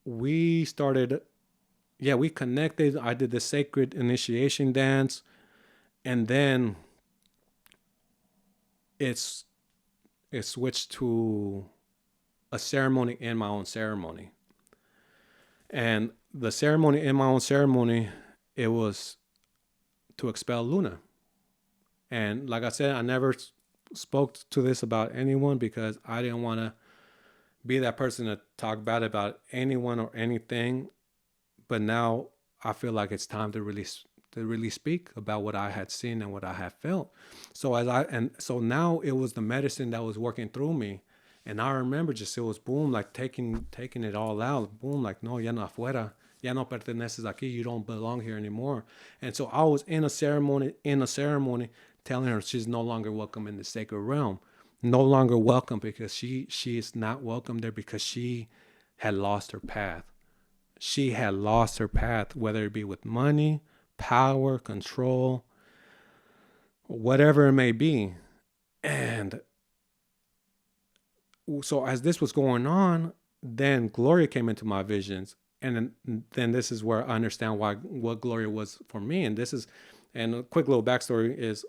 we started, yeah, we connected. I did the sacred initiation dance, and then it's it switched to a ceremony in my own ceremony. And the ceremony in my own ceremony, it was to expel Luna. And like I said, I never spoke to this about anyone because I didn't want to be that person to talk bad about anyone or anything. But now I feel like it's time to really speak about what I had seen and what I had felt. So now it was the medicine that was working through me. And I remember just it was boom, like taking it all out. Boom, like no, ya no afuera. Ya no perteneces aquí. You don't belong here anymore. And so I was in a ceremony, telling her she's no longer welcome in the sacred realm. No longer welcome because she is not welcome there because she had lost her path. She had lost her path, whether it be with money, power, control, whatever it may be. And so as this was going on, then Gloria came into my visions. And then this is where I understand what Gloria was for me. And a quick little backstory is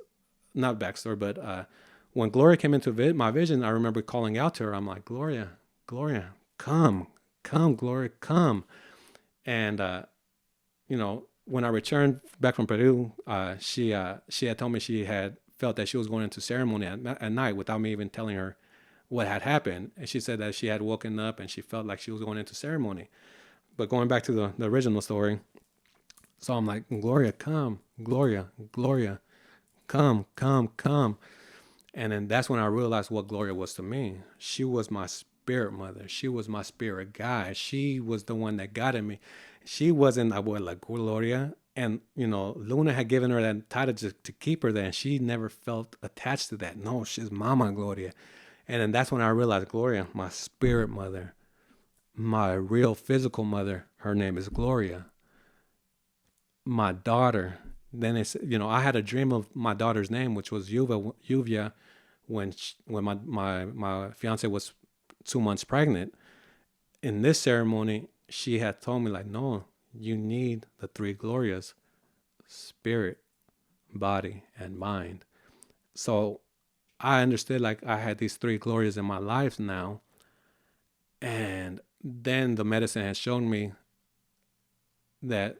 not backstory, but when Gloria came into my vision, I remember calling out to her. I'm like, Gloria, Gloria, come, Gloria, come. And when I returned back from Peru, she had told me she had felt that she was going into ceremony at night without me even telling her what had happened. And she said that she had woken up and she felt like she was going into ceremony. But going back to the original story, so I'm like, Gloria, come, Gloria, Gloria, come, come, come. And then that's when I realized what Gloria was to me. She was my spirit mother. She was my spirit guide. She was the one that guided me. She wasn't Abuela Gloria. And, Luna had given her that title to keep her there. And she never felt attached to that. No, she's Mama Gloria. And then that's when I realized Gloria, my spirit mother, my real physical mother, her name is Gloria. My daughter, then I had a dream of my daughter's name, which was Yuvia, when my fiance was 2 months pregnant. In this ceremony, she had told me like, no, you need the three Glorias: spirit, body, and mind. So I understood like I had these three Glorias in my life now. And then the medicine has shown me that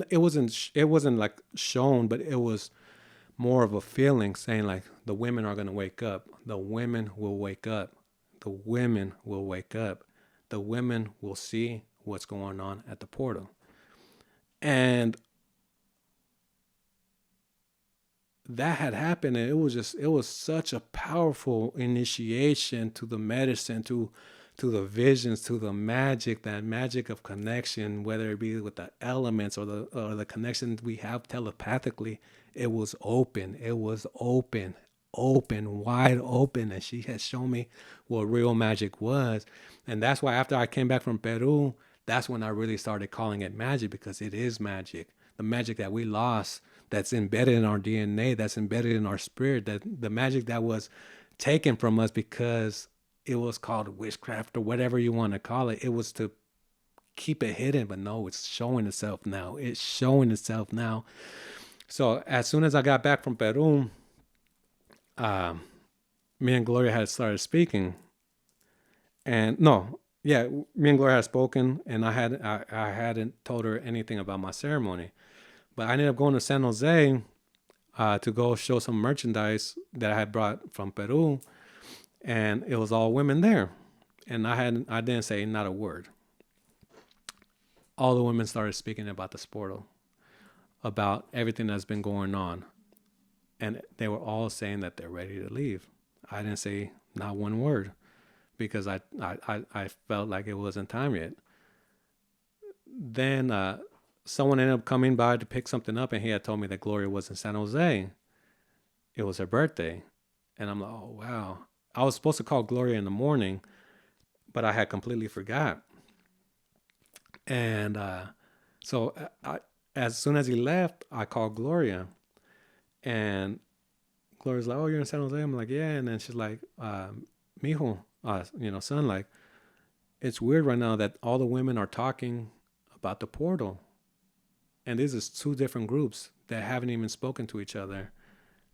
it wasn't like shown, but it was more of a feeling saying like the women are going to wake up. The women will wake up. The women will wake up. The women will see what's going on at the portal. And that had happened, and it was such a powerful initiation to the medicine, to the visions, to the magic, that magic of connection, whether it be with the elements or the connection we have telepathically. It was open. It was open, wide open. And she had shown me what real magic was. And that's why after I came back from Peru, that's when I really started calling it magic, because it is magic. The magic that we lost, that's embedded in our DNA, that's embedded in our spirit, that the magic that was taken from us because it was called witchcraft or whatever you want to call it. It was to keep it hidden, but no, it's showing itself now. It's showing itself now. So as soon as I got back from Peru, me and Gloria had started speaking. And no, yeah, me and Gloria had spoken, and I hadn't told her anything about my ceremony. But I ended up going to San Jose to go show some merchandise that I had brought from Peru, and it was all women there, and I didn't say not a word. All the women started speaking about the portal, about everything that's been going on, and they were all saying that they're ready to leave. I didn't say not one word because I felt like it wasn't time yet. Then someone ended up coming by to pick something up, and he had told me that Gloria was in San Jose. It was her birthday. And I'm like, oh, wow. I was supposed to call Gloria in the morning, but I had completely forgot. And so as soon as he left, I called Gloria. And Gloria's like, oh, you're in San Jose? I'm like, yeah. And then she's like, mijo, son, like, it's weird right now that all the women are talking about the portal. And this is two different groups that haven't even spoken to each other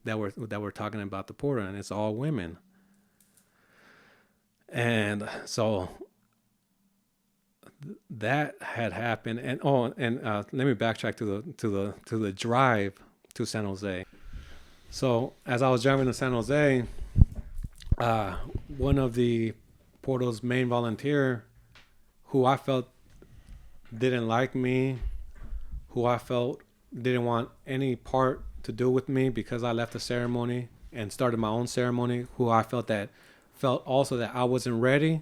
that were talking about the portal, and it's all women. And so that had happened. And let me backtrack to the drive to San Jose. So as I was driving to San Jose, one of the portal's main volunteer, who I felt didn't like me, who I felt didn't want any part to do with me because I left the ceremony and started my own ceremony, who I felt also that I wasn't ready,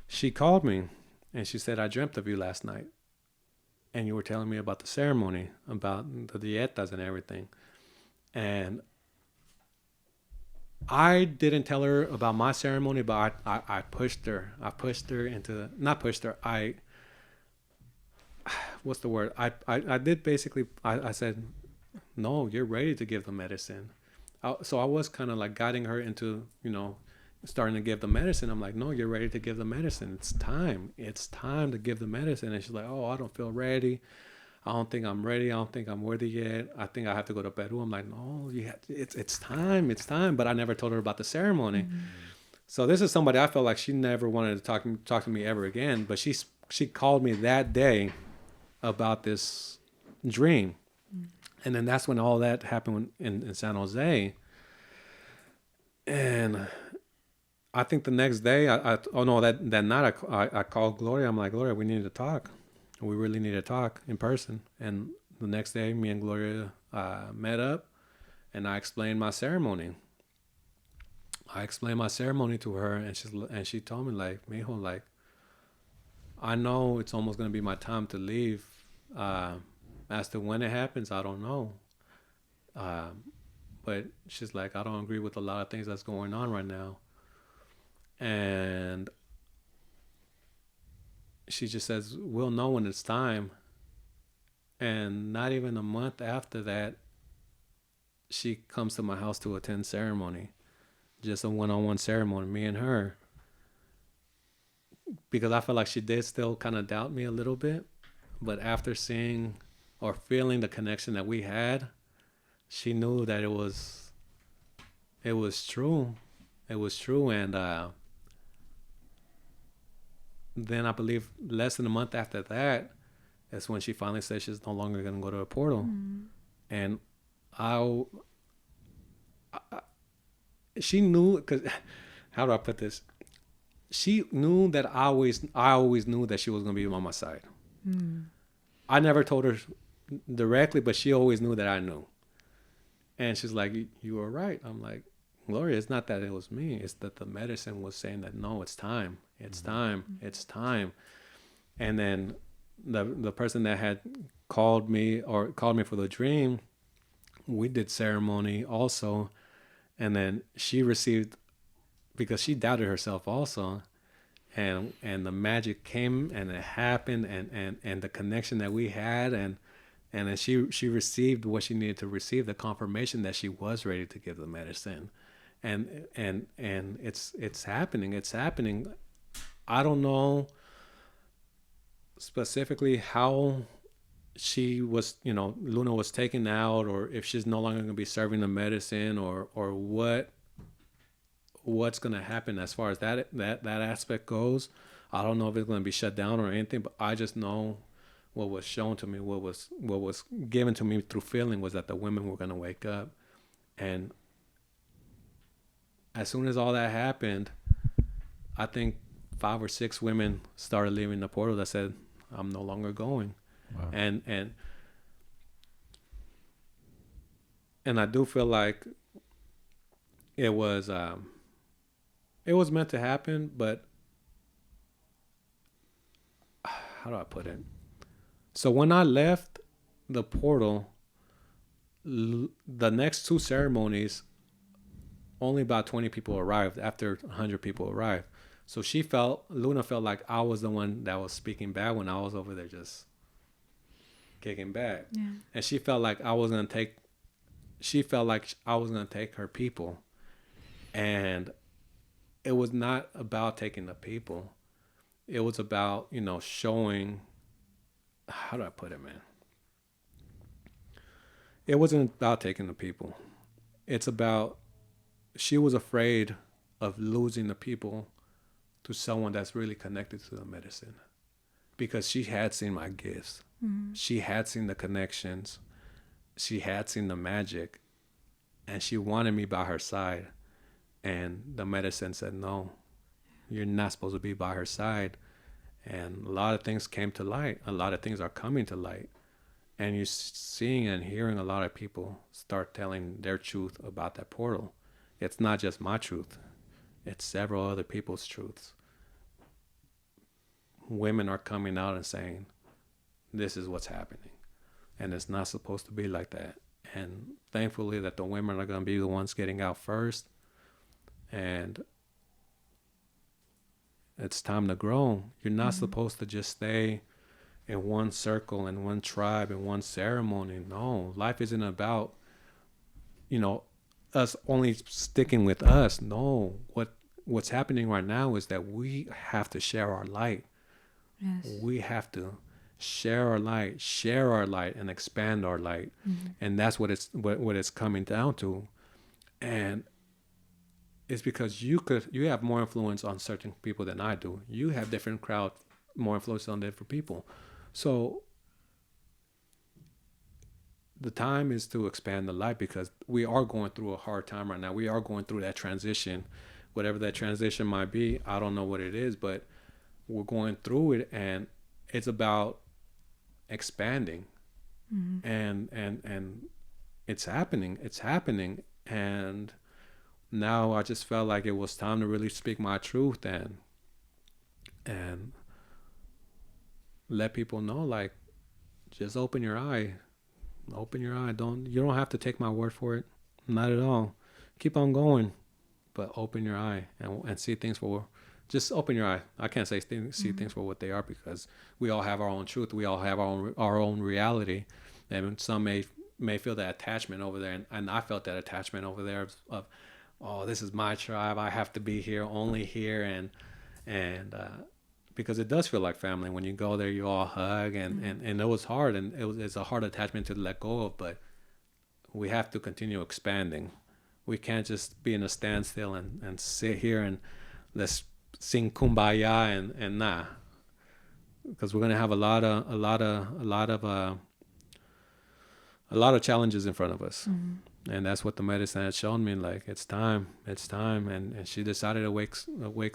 she called me and she said, I dreamt of you last night. And you were telling me about the ceremony, about the dietas and everything. And I didn't tell her about my ceremony, but I pushed her. I pushed her into, not pushed her, what's the word? I did basically, I said, no, you're ready to give the medicine. So I was kind of like guiding her into, starting to give the medicine. I'm like, no, you're ready to give the medicine. It's time. It's time to give the medicine. And she's like, oh, I don't feel ready. I don't think I'm ready. I don't think I'm worthy yet. I think I have to go to Peru. I'm like, no, it's time. It's time. But I never told her about the ceremony. Mm-hmm. So this is somebody I felt like she never wanted to talk to me ever again. But she called me that day about this dream. Mm-hmm. And then that's when all that happened in San Jose. And I think the next day, that night I called Gloria. I'm like, Gloria, we need to talk. We really need to talk in person. And the next day, me and Gloria met up, and I explained my ceremony. I explained my ceremony to her, and she told me, like, Mijo, like, I know it's almost going to be my time to leave. As to when it happens, I don't know. But she's like, I don't agree with a lot of things that's going on right now. And she just says, we'll know when it's time. And not even a month after that, she comes to my house to attend ceremony. Just a one-on-one ceremony, me and her. Because I felt like she did still kind of doubt me a little bit. But after seeing or feeling the connection that we had, she knew that it was true. It was true. And then I believe less than a month after that is when she finally said she's no longer going to go to a portal. Mm. And she knew, because how do I put this? She knew that I always knew that she was going to be on my side. Mm. I never told her directly, but she always knew that I knew. And she's like, you were right. I'm like, Gloria, it's not that it was me. It's that the medicine was saying that, no, it's time. It's time. It's time. And then the person that had called me for the dream, we did ceremony also. And then she received, because she doubted herself also. And the magic came and it happened, and the connection that we had, and then she received what she needed to receive, the confirmation that she was ready to give the medicine. And it's happening. It's happening. I don't know specifically how she was, Luna was taken out, or if she's no longer going to be serving the medicine, or what's going to happen as far as that aspect goes. I don't know if it's going to be shut down or anything, but I just know what was shown to me, what was given to me through feeling, was that the women were going to wake up. And as soon as all that happened, I think 5 or 6 women started leaving the portal that said, I'm no longer going. Wow. And I do feel like it was meant to happen, but how do I put it? So when I left the portal, the next 2 ceremonies, only about 20 people arrived after 100 people arrived. So Luna felt like I was the one that was speaking bad when I was over there just kicking back. Yeah. And she felt like I was going to take her people. And it was not about taking the people. it was about, showing, how do I put it, man? It wasn't about taking the people. It's about, she was afraid of losing the people to someone that's really connected to the medicine, because she had seen my gifts. Mm-hmm. She had seen the connections. She had seen the magic, and she wanted me by her side. And the medicine said, no, you're not supposed to be by her side. And a lot of things came to light. A lot of things are coming to light. And you're seeing and hearing a lot of people start telling their truth about that portal. It's not just my truth. It's several other people's truths. Women are coming out and saying, this is what's happening. And it's not supposed to be like that. And thankfully that the women are going to be the ones getting out first. And it's time to grow. You're not supposed to just stay in one circle, in one tribe, in one ceremony. No, life isn't about, us only sticking with us. No, what's happening right now is that we have to share our light. Yes. We have to share our light, and expand our light. Mm-hmm. And that's what it's coming down to. And it's because you have more influence on certain people than I do. You have different crowd, more influence on different people. So the time is to expand the light, because we are going through a hard time right now. We are going through that transition, whatever that transition might be. I don't know what it is, but we're going through it, and it's about expanding. Mm-hmm. And it's happening. And now I just felt like it was time to really speak my truth and let people know, like, just open your eye. You don't have to take my word for it. Not at all. Keep on going, but open your eye and see things for, just open your eye. I can't say see things for what they are, because we all have our own truth. We all have our own reality. And some may feel that attachment over there. And I felt that attachment over there of oh, this is my tribe. I have to be here, only here. And because it does feel like family. When you go there, you all hug, and it was hard, and it's a hard attachment to let go of, but we have to continue expanding. We can't just be in a standstill and sit here and let's sing kumbaya and nah, because we're gonna have a lot of challenges in front of us. Mm-hmm. And that's what the medicine had shown me. Like, it's time. And she decided to wake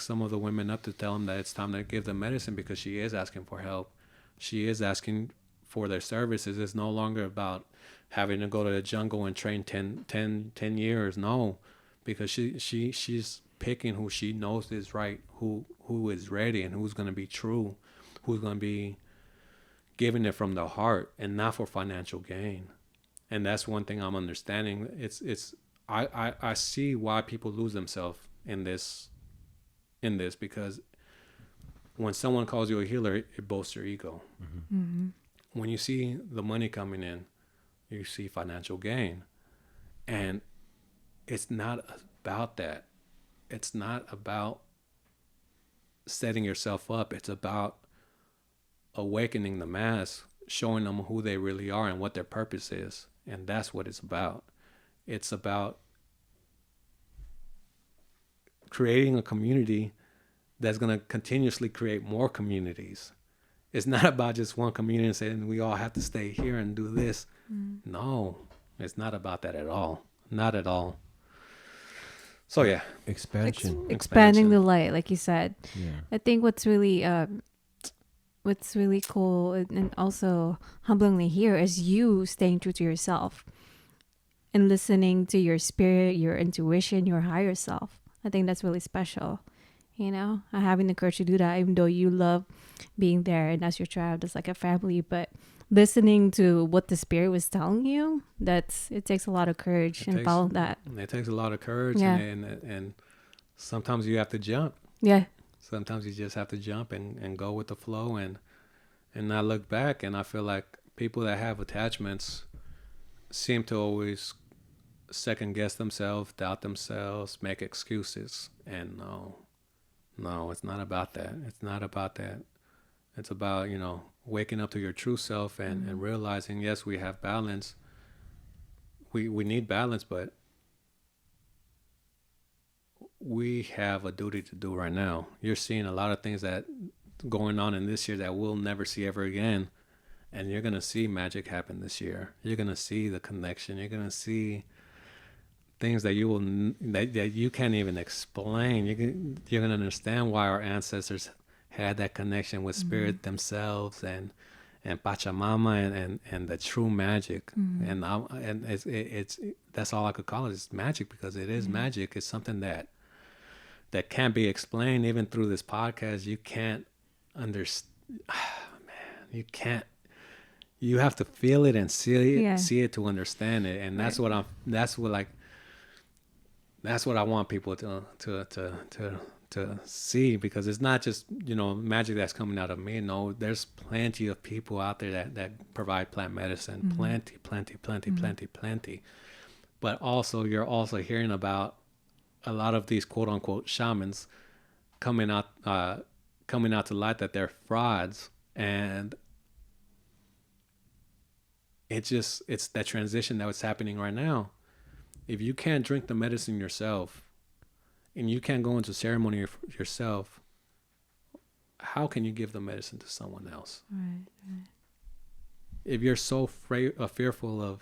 some of the women up to tell them that it's time to give them medicine, because she is asking for help. She is asking for their services. It's no longer about having to go to the jungle and train 10 years. No, because she's picking who she knows is right, who is ready, and who's going to be true, who's going to be giving it from the heart and not for financial gain. And that's one thing I'm understanding. I see why people lose themselves in this, because when someone calls you a healer, it boasts your ego. Mm-hmm. Mm-hmm. When you see the money coming in, you see financial gain. And it's not about that. It's not about setting yourself up. It's about awakening the mass, showing them who they really are and what their purpose is. And that's what it's about. It's about creating a community that's going to continuously create more communities. It's not about just one community and saying we all have to stay here and do this. No, it's not about that at all. Not at all. So yeah, expanding the light, like you said. Yeah. I think what's really cool and also humblingly here is you staying true to yourself and listening to your spirit, your intuition, your higher self. I think that's really special, having the courage to do that, even though you love being there and as your tribe, that's like a family, but listening to what the spirit was telling you, it takes a lot of courage and follow that. It takes a lot of courage. Yeah. And sometimes you have to jump. Yeah. Sometimes you just have to jump and go with the flow and not look back. And I feel like people that have attachments seem to always second guess themselves, doubt themselves, make excuses. And No, it's not about that. It's not about that. It's about, waking up to your true self and realizing, yes, we have balance. We need balance, but we have a duty to do right now. You're seeing a lot of things that going on in this year that we'll never see ever again. And you're going to see magic happen this year. You're going to see the connection. You're going to see things that that you can't even explain. You're going to understand why our ancestors had that connection with spirit themselves and Pachamama and the true magic. And it's that's all I could call it. It's magic because it is magic. It's something that can't be explained. Even through this podcast, you can't understand. Man, you can't. You have to feel it and see it to understand it. And that's what that's what I want people to see, because it's not just, magic that's coming out of me. No, there's plenty of people out there that provide plant medicine. Plenty. But also, you're also hearing about a lot of these quote unquote shamans coming out to light that they're frauds. And it's that transition that was happening right now. If you can't drink the medicine yourself and you can't go into ceremony yourself, how can you give the medicine to someone else? Right. If you're so fearful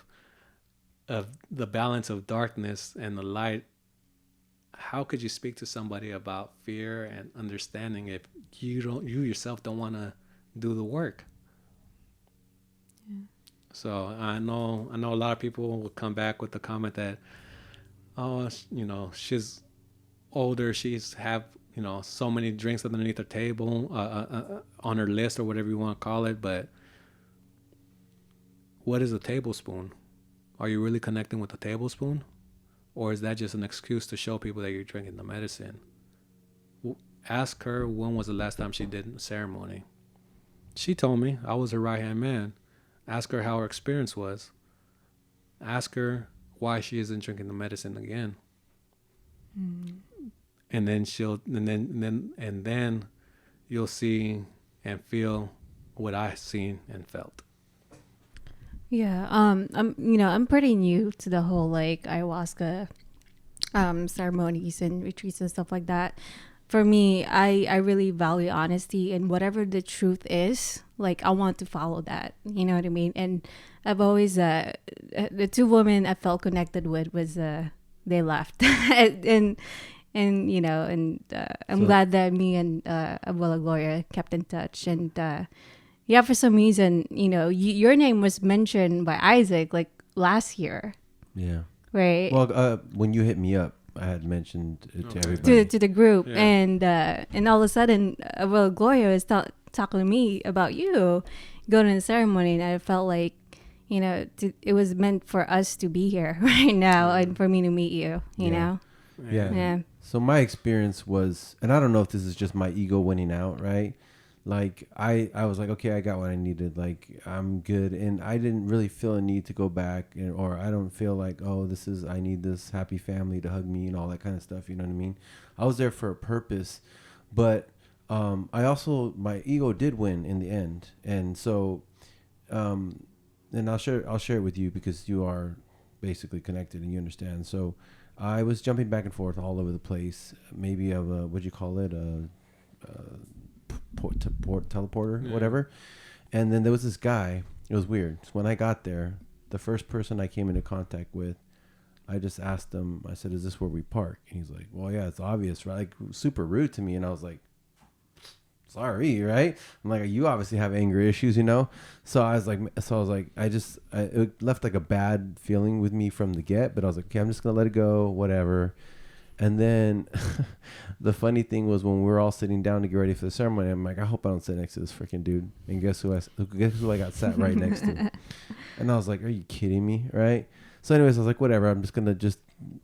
of the balance of darkness and the light, how could you speak to somebody about fear and understanding if you yourself don't want to do the work? Yeah. So I know a lot of people will come back with the comment that, oh, she's older, she's have, so many drinks underneath her table, on her list or whatever you want to call it. But what is a tablespoon? Are you really connecting with a tablespoon? Or is that just an excuse to show people that you're drinking the medicine? Ask her when was the last time she did a ceremony. She told me I was her right-hand man. Ask her how her experience was. Ask her why she isn't drinking the medicine again. And then you'll see and feel what I seen and felt. Yeah. I'm pretty new to the whole ayahuasca ceremonies and retreats and stuff like that. For me, I really value honesty, and whatever the truth is, I want to follow that. You know what I mean? And I've always the two women I felt connected with was they left, and I'm glad that me and Abuela Gloria kept in touch. And for some reason, your name was mentioned by Isaac last year. Yeah. Right. Well, when you hit me up, I had mentioned it to everybody. To the group. Yeah. And all of a sudden, Gloria was talking to me about you going to the ceremony, and I felt like, it was meant for us to be here right now and for me to meet you, you know? Yeah. So my experience was, and I don't know if this is just my ego winning out, right? I was like, okay, I got what I needed. I'm good. And I didn't really feel a need to go back, or I don't feel like, oh, I need this happy family to hug me and all that kind of stuff. You know what I mean? I was there for a purpose, but my ego did win in the end. And so, and I'll share it with you because you are basically connected and you understand. So I was jumping back and forth all over the place, maybe of a, what'd you call it? Teleporter, whatever. And then there was this guy. It was weird. So when I got there, the first person I came into contact with, I just asked him, I said, is this where we park? And he's like, well, yeah, it's obvious, right? Super rude to me. And I was like, sorry, right? I'm like, you obviously have anger issues, So I was like, it left a bad feeling with me from the get, but I was like, okay, I'm just going to let it go, whatever. And then the funny thing was when we were all sitting down to get ready for the ceremony, I'm like, I hope I don't sit next to this freaking dude. And guess who I got sat right next to? And I was like, are you kidding me? Right? So anyways, I was like, whatever. I'm just going to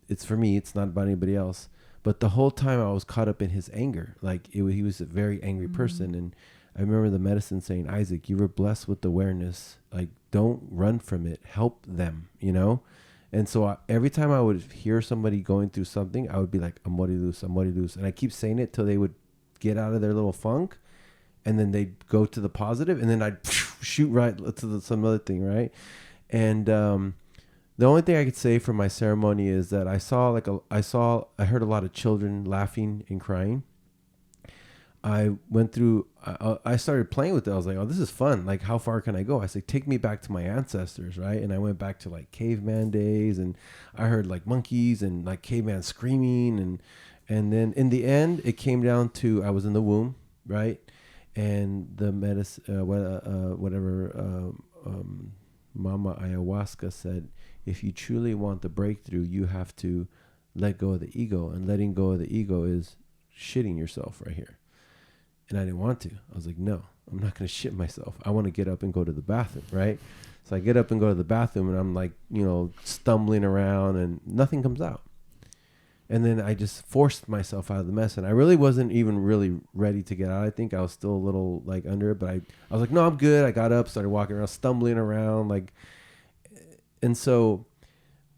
it's for me. It's not about anybody else. But the whole time I was caught up in his anger. He was a very angry person. And I remember the medicine saying, Isaac, you were blessed with awareness. Don't run from it. Help them, And so every time I would hear somebody going through something, I would be like, amori luz. And I keep saying it till they would get out of their little funk, and then they'd go to the positive, and then I'd shoot right to some other thing, right? And the only thing I could say from my ceremony is that I heard a lot of children laughing and crying. I went through, I started playing with it. I was like, oh, this is fun. Like, how far can I go? I said, take me back to my ancestors, right? And I went back to like caveman days, and I heard like monkeys and like caveman screaming. And then in the end, it came down to, I was in the womb, right? And the medicine, Mama Ayahuasca said, if you truly want the breakthrough, you have to let go of the ego. And letting go of the ego is shitting yourself right here. And I didn't want to. I was like, no, I'm not going to shit myself. I want to get up and go to the bathroom, right? So I get up and go to the bathroom, and I'm like, stumbling around, and nothing comes out. And then I just forced myself out of the mess. And I really wasn't even really ready to get out. I think I was still a little like under it, but I was like, no, I'm good. I got up, started walking around, stumbling around, like, and so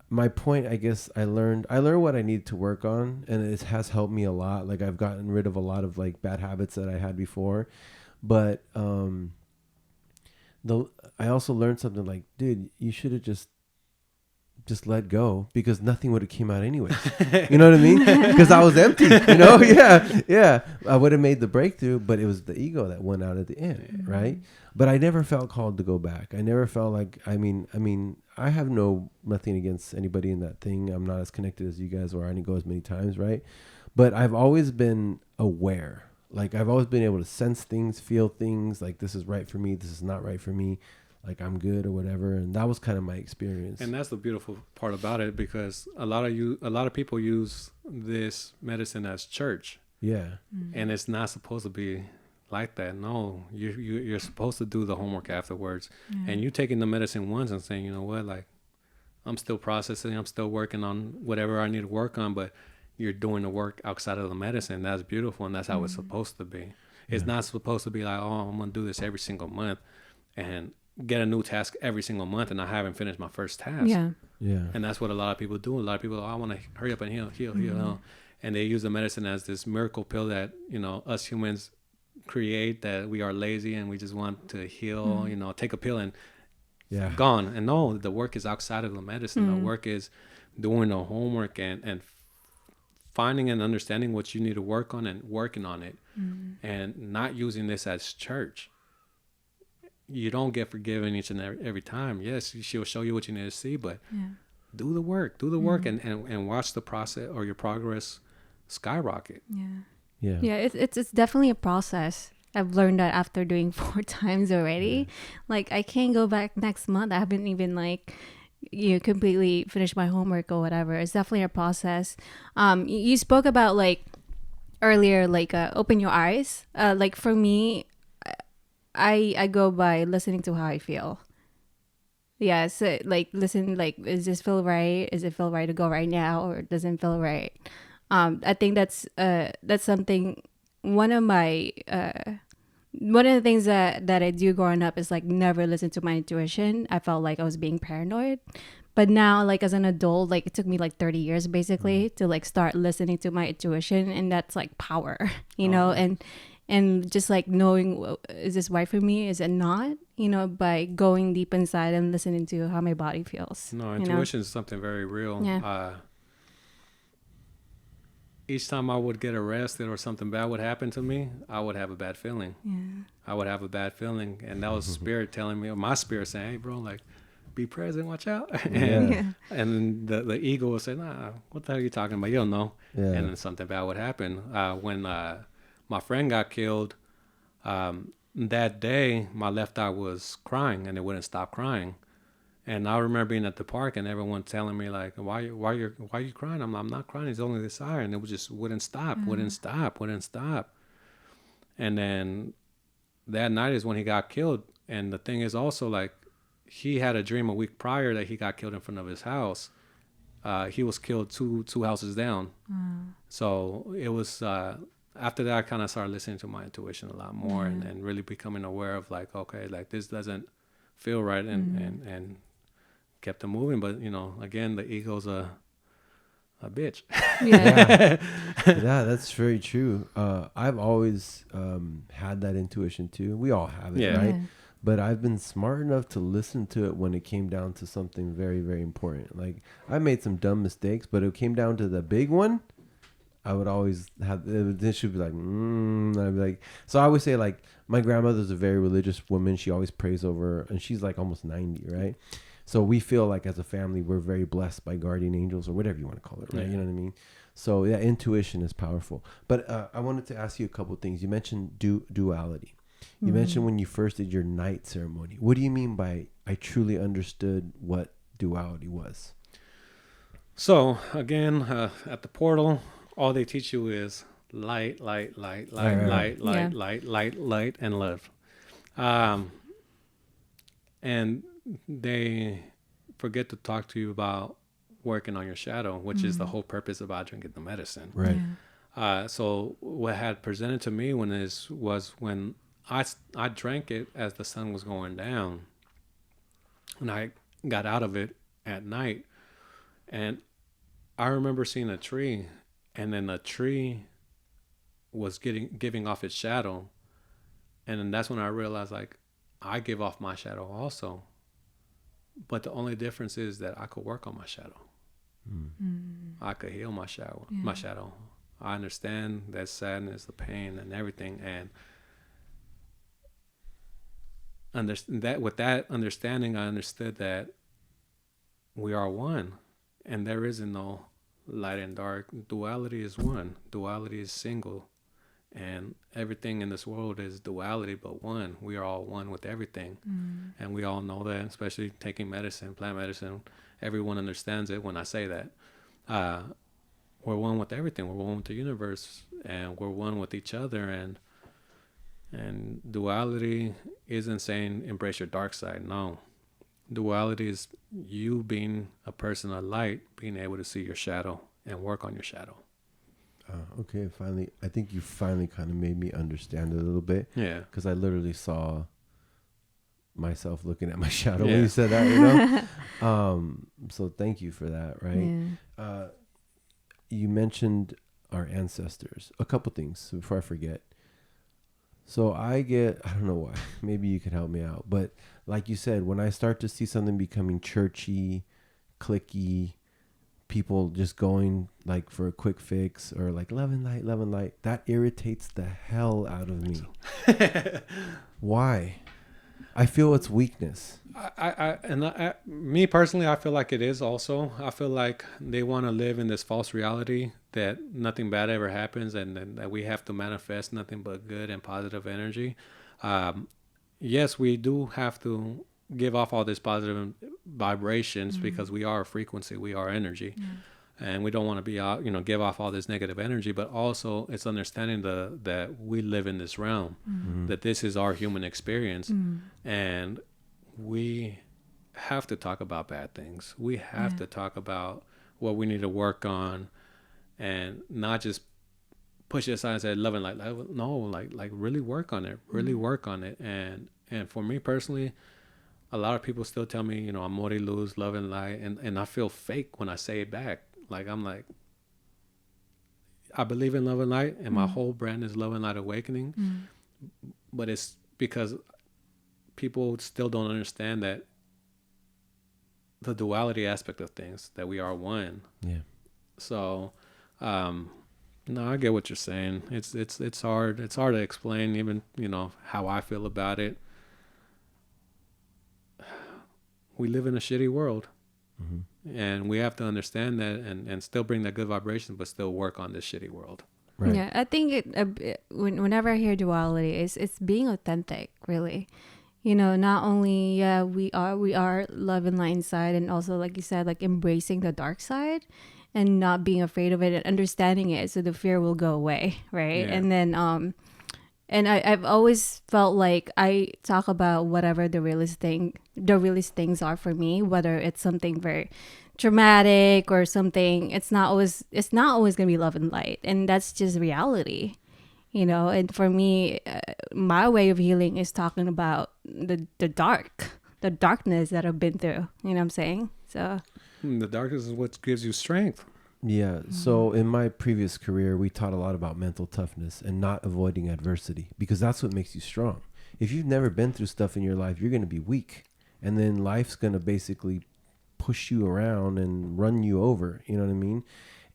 my point, I guess, I learned what I needed to work on, and it has helped me a lot. Like, I've gotten rid of a lot of like bad habits that I had before, but I also learned something like, dude, you should have just let go, because nothing would have came out anyways. You know what I mean? Because I was empty. Yeah. I would have made the breakthrough, but it was the ego that went out at the end, right? But I never felt called to go back. I never felt like, I mean, I have nothing against anybody in that thing. I'm not as connected as you guys, or I didn't go as many times, right? But I've always been aware. Like, I've always been able to sense things, feel things, like this is right for me, this is not right for me, like I'm good or whatever. And that was kind of my experience. And that's the beautiful part about it, because a lot of people use this medicine as church. Yeah. And it's not supposed to be like that. No, you're supposed to do the homework afterwards. And you taking the medicine once and saying, you know what, like, I'm still processing, I'm still working on whatever I need to work on, but you're doing the work outside of the medicine. That's beautiful, and that's how it's supposed to be. It's not supposed to be like, oh, I'm gonna do this every single month and get a new task every single month, and I haven't finished my first task. Yeah. And that's what a lot of people do. A lot of people, I want to hurry up and heal. And they use the medicine as this miracle pill that, us humans create, that we are lazy and we just want to heal, take a pill and gone. And no, the work is outside of the medicine. The work is doing the homework and finding and understanding what you need to work on and working on it, and not using this as church. You don't get forgiven each and every time. Yes, she'll show you what you need to see, but do the work, and watch the process or your progress skyrocket. Yeah. It's definitely a process. I've learned that after doing 4 times already. Like, I can't go back next month. I haven't even completely finished my homework or whatever. It's definitely a process. You spoke about like earlier, like open your eyes. Like for me, I go by listening to how I feel. Yeah, so like listen, like, does this feel right? Does it feel right to go right now, or doesn't feel right? I think that's something. One of the things that I do growing up is like never listen to my intuition. I felt like I was being paranoid. But now, like, as an adult, like, it took me like 30 years basically to like start listening to my intuition, and that's like power, you know, and just like knowing, well, is this right for me? Is it not? By going deep inside and listening to how my body feels. No, intuition is something very real. Yeah. Each time I would get arrested or something bad would happen to me, I would have a bad feeling. I would have a bad feeling, and that was spirit telling me, or my spirit saying, "Hey, bro, like, be present, watch out." And the ego would say, "Nah, what the hell are you talking about? You don't know." And then something bad would happen. When my friend got killed, that day my left eye was crying and it wouldn't stop crying. And I remember being at the park and everyone telling me like, why are you crying? I'm not crying. It's only this eye. And it just wouldn't stop. And then that night is when he got killed. And the thing is also, like, he had a dream a week prior that he got killed in front of his house. He was killed two houses down. So it was, after that, I kind of started listening to my intuition a lot more and really becoming aware of like, okay, like this doesn't feel right, and kept it moving. But again, the ego's a a bitch. Yeah. Yeah, that's very true. I've always had that intuition too. We all have it, Yeah. right? Yeah. But I've been smart enough to listen to it when it came down to something very, very important. Like I made some dumb mistakes, but it came down to the big one. I would always have this should be like, I'd be like, so I always say like my grandmother's a very religious woman. She always prays over, and she's like almost 90, right? So we feel like as a family we're very blessed by guardian angels or whatever you want to call it, right? Yeah. You know what I mean? So yeah, intuition is powerful. But I wanted to ask you a couple of things. You mentioned duality. You mentioned when you first did your night ceremony. What do you mean by I truly understood what duality was? So again, at the portal, all they teach you is light, light, light, light, Right. light, light, Yeah. light, light, light, and love. And they forget to talk to you about working on your shadow, which is the whole purpose about drinking the medicine. Right. Yeah. So what had presented to me was when I drank it as the sun was going down, and I got out of it at night, and I remember seeing a tree, and then the tree was giving off its shadow, and then that's when I realized like I give off my shadow also, but the only difference is that I could work on my shadow. I could heal my shadow. Yeah. My shadow. I understand that sadness, the pain, and everything, and with that understanding, I understood that we are one, and there isn't no light and dark. Duality is one. Duality is single, and everything in this world is duality, but one. We are all one with everything, and we all know that. Especially taking medicine, plant medicine, everyone understands it when I say that. We're one with everything. We're one with the universe, and we're one with each other. And duality isn't saying embrace your dark side. No, duality is you being a person of light, being able to see your shadow and work on your shadow. Okay, finally, I think you finally kind of made me understand it a little bit. Yeah. Because I literally saw myself looking at my shadow Yeah. when you said that, you know? So thank you for that, right? Yeah. You mentioned our ancestors. A couple things before I forget. So I don't know why, maybe you could help me out. But like you said, when I start to see something becoming churchy, cliquey, people just going like for a quick fix or like love and light, that irritates the hell out of me. Why? I feel it's weakness. Me personally, I feel like it is also. I feel like they want to live in this false reality that nothing bad ever happens, and that we have to manifest nothing but good and positive energy. Yes, we do have to give off all this positive vibrations because we are a frequency, we are energy. And we don't want to be out, give off all this negative energy, but also it's understanding that we live in this realm, that this is our human experience, and we have to talk about bad things. We have to talk about what we need to work on, and not just push it aside and say love and light. No, like really work on it. Really work on it. And for me personally, a lot of people still tell me, amore, luz, love and light, and I feel fake when I say it back. Like I'm like, I believe in love and light, and my whole brand is Love and Light Awakening. But it's because people still don't understand that the duality aspect of things, that we are one. Yeah. So, no, I get what you're saying. It's hard. It's hard to explain, even how I feel about it. We live in a shitty world. And we have to understand that and still bring that good vibration, but still work on this shitty world. Right. Yeah, I think whenever I hear duality, it's being authentic, really. Not only we are love and light inside, and also like you said, like embracing the dark side and not being afraid of it and understanding it, so the fear will go away, right? Yeah. And then and I've always felt like I talk about whatever the realest things are for me, whether it's something very traumatic or something. It's not always gonna be love and light, and that's just reality, And for me, my way of healing is talking about the darkness that I've been through. You know what I'm saying? So The darkness is what gives you strength. Yeah. So in my previous career, we taught a lot about mental toughness and not avoiding adversity, because that's what makes you strong. If you've never been through stuff in your life, you're going to be weak. And then life's going to basically push you around and run you over. You know what I mean?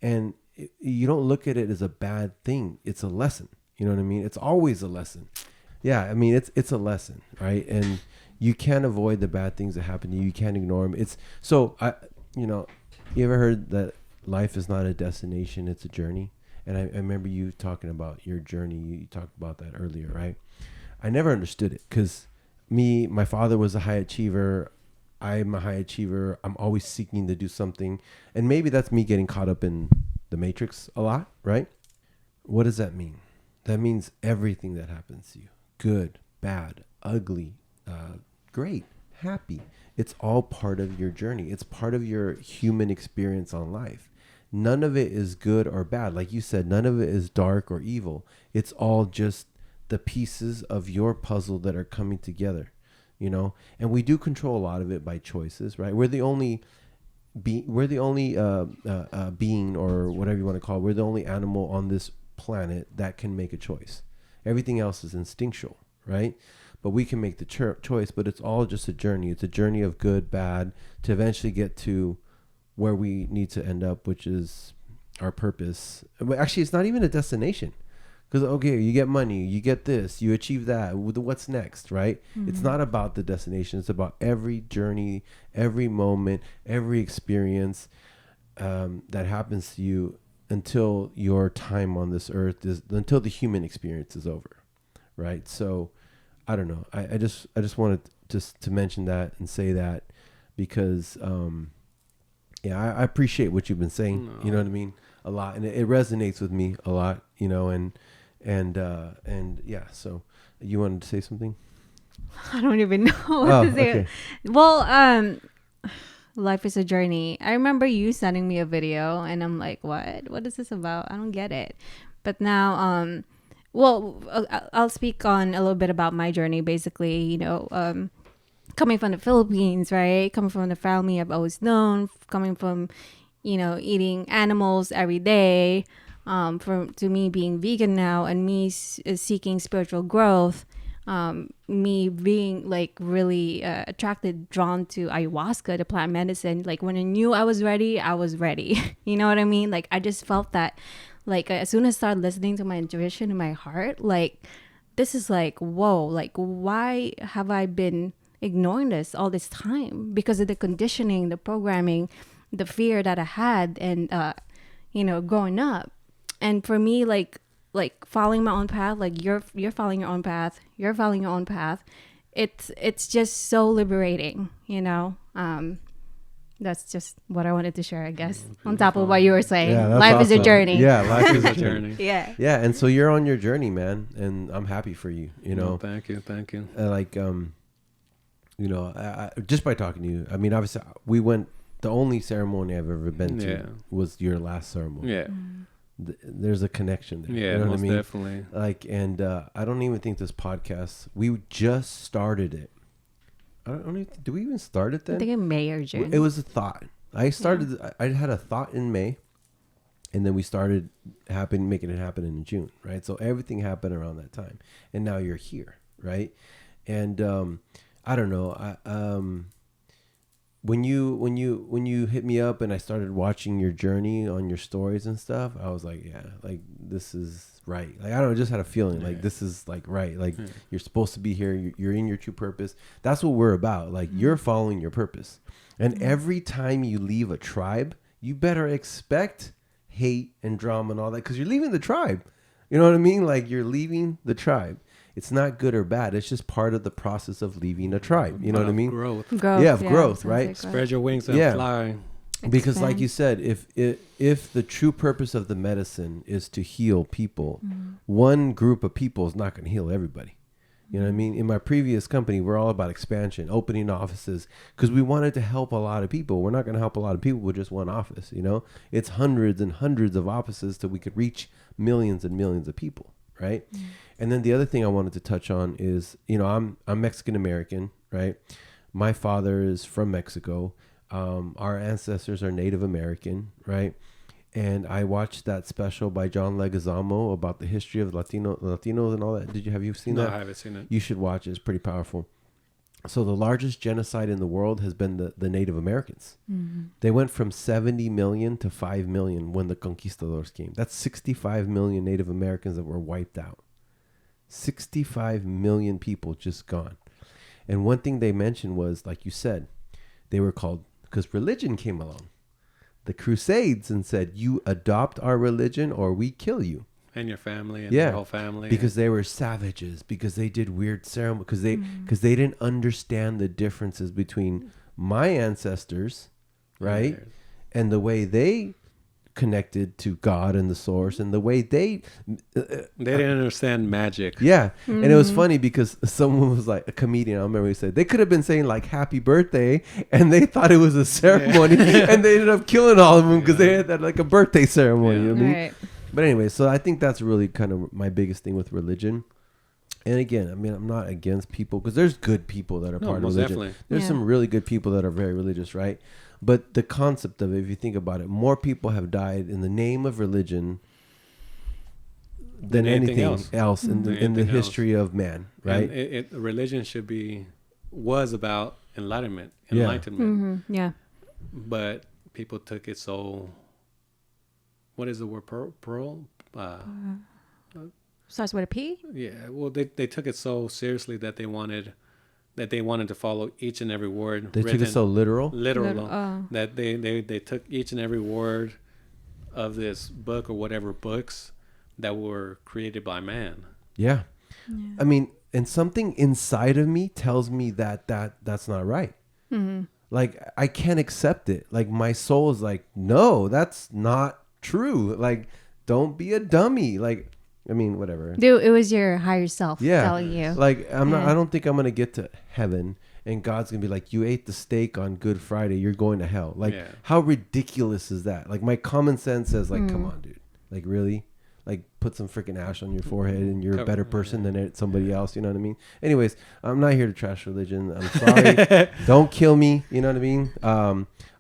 And you don't look at it as a bad thing. It's a lesson. You know what I mean? It's always a lesson. Yeah. I mean, it's a lesson, right? And you can't avoid the bad things that happen to you. You can't ignore them. You ever heard that life is not a destination, it's a journey? And I remember you talking about your journey. You talked about that earlier, right? I never understood it because my father was a high achiever. I'm a high achiever. I'm always seeking to do something. And maybe that's me getting caught up in the matrix a lot, right? What does that mean? That means everything that happens to you, good, bad, ugly, great, happy. It's all part of your journey. It's part of your human experience on life. None of it is good or bad. Like you said, none of it is dark or evil. It's all just the pieces of your puzzle that are coming together, and we do control a lot of it by choices, right? We're the only being, or whatever you want to call it. We're the only animal on this planet that can make a choice. Everything else is instinctual, right? But we can make the choice, but it's all just a journey. It's a journey of good, bad, to eventually get to where we need to end up, which is our purpose. But actually, it's not even a destination. Because, okay, you get money, you get this, you achieve that. What's next, right? Mm-hmm. It's not about the destination. It's about every journey, every moment, every experience that happens to you until your time on this earth until the human experience is over, right? So, I don't know. I just wanted to mention that and say that because, I appreciate what you've been saying. No. You know what I mean? A lot, and it resonates with me a lot. And yeah. So, you wanted to say something? I don't even know what to say. Okay. Well, life is a journey. I remember you sending me a video, and I'm like, "What? What is this about? I don't get it." But now, well, I'll speak on a little bit about my journey. Basically, coming from the Philippines, right? Coming from the family I've always known, coming from, eating animals every day, to me being vegan now, and me seeking spiritual growth, me being like really drawn to ayahuasca, the plant medicine. Like when I knew I was ready, I was ready. You know what I mean? Like I just felt that. Like, as soon as I started listening to my intuition and my heart, like, this is like, whoa, like, why have I been ignoring this all this time? Because of the conditioning, the programming, the fear that I had, and, growing up. And for me, like following my own path, like, you're following your own path, you're following your own path. It's just so liberating, That's just what I wanted to share, I guess. On top of what you were saying, life awesome. Is a journey. Yeah, life is a journey. Yeah. Yeah, and so you're on your journey, man, and I'm happy for you. Thank you. Just by talking to you, I mean, obviously, we went. The only ceremony I've ever been to was your last ceremony. Yeah. There's a connection there. Yeah, most definitely. And I don't even think this podcast. We just started it. Do we even start it then? I think in May or June. It was a thought. I had a thought in May, and then we started making it happen in June, right? So everything happened around that time, and now you're here, right? And I don't know. When you hit me up and I started watching your journey on your stories and stuff, I was like, yeah, like this is right. Like I don't know, just had a feeling like this is like right. Like you're supposed to be here. You're in your true purpose. That's what we're about. Like you're following your purpose. And every time you leave a tribe, you better expect hate and drama and all that because you're leaving the tribe. You know what I mean? Like you're leaving the tribe. It's not good or bad. It's just part of the process of leaving a tribe. You know what I mean? Growth. Yeah, of growth, right? Like spread your wings and fly. Because like you said, if the true purpose of the medicine is to heal people, one group of people is not going to heal everybody. You know what I mean? In my previous company, we're all about expansion, opening offices, because we wanted to help a lot of people. We're not going to help a lot of people with just one office, It's hundreds and hundreds of offices till we could reach millions and millions of people, right? And then the other thing I wanted to touch on is, I'm Mexican American, right? My father is from Mexico. Our ancestors are Native American, right? And I watched that special by John Leguizamo about the history of Latinos and all that. Have you seen that? No, I haven't seen it. You should watch it. It's pretty powerful. So the largest genocide in the world has been the Native Americans. Mm-hmm. They went from 70 million to 5 million when the conquistadors came. That's 65 million Native Americans that were wiped out. 65 million people just gone. And one thing they mentioned was, like you said, they were called, because religion came along, the Crusades, and said, you adopt our religion or we kill you. And your family and your whole family. Because they were savages, because they did weird ceremony, because they didn't understand the differences between my ancestors, right? And the way they connected to God and the source, and the way they didn't understand magic. Yeah. And it was funny because someone was like, a comedian, I remember he said, they could have been saying like happy birthday and they thought it was a ceremony and they ended up killing all of them because they had that like a birthday ceremony. You know what I mean? Right. But anyway, so I think that's really kind of my biggest thing with religion. And again, I mean, I'm not against people because there's good people that are part of religion. Definitely. There's some really good people that are very religious, right? But the concept of it, if you think about it, more people have died in the name of religion than anything else in the history of man, right? And religion was about enlightenment. Mm-hmm. Yeah. But people took it so. What is the word? Pearl? Starts with a P? Yeah. Well, they took it so seriously that they wanted to follow each and every word. They took it so literal. That they took each and every word of this book or whatever books that were created by man. Yeah. I mean, and something inside of me tells me that's not right. Mm-hmm. Like, I can't accept it. Like, my soul is like, no, that's not true. Like, don't be a dummy. Like, I mean, whatever. Dude, it was your higher self telling you. Like, I don't think I'm going to get to heaven and God's going to be like, you ate the steak on Good Friday, you're going to hell. Like, how ridiculous is that? Like, my common sense says, like, come on, dude. Like, really? Like, put some freaking ash on your forehead and you're a better person than somebody else. You know what I mean? Anyways, I'm not here to trash religion. I'm sorry. Don't kill me. You know what I mean?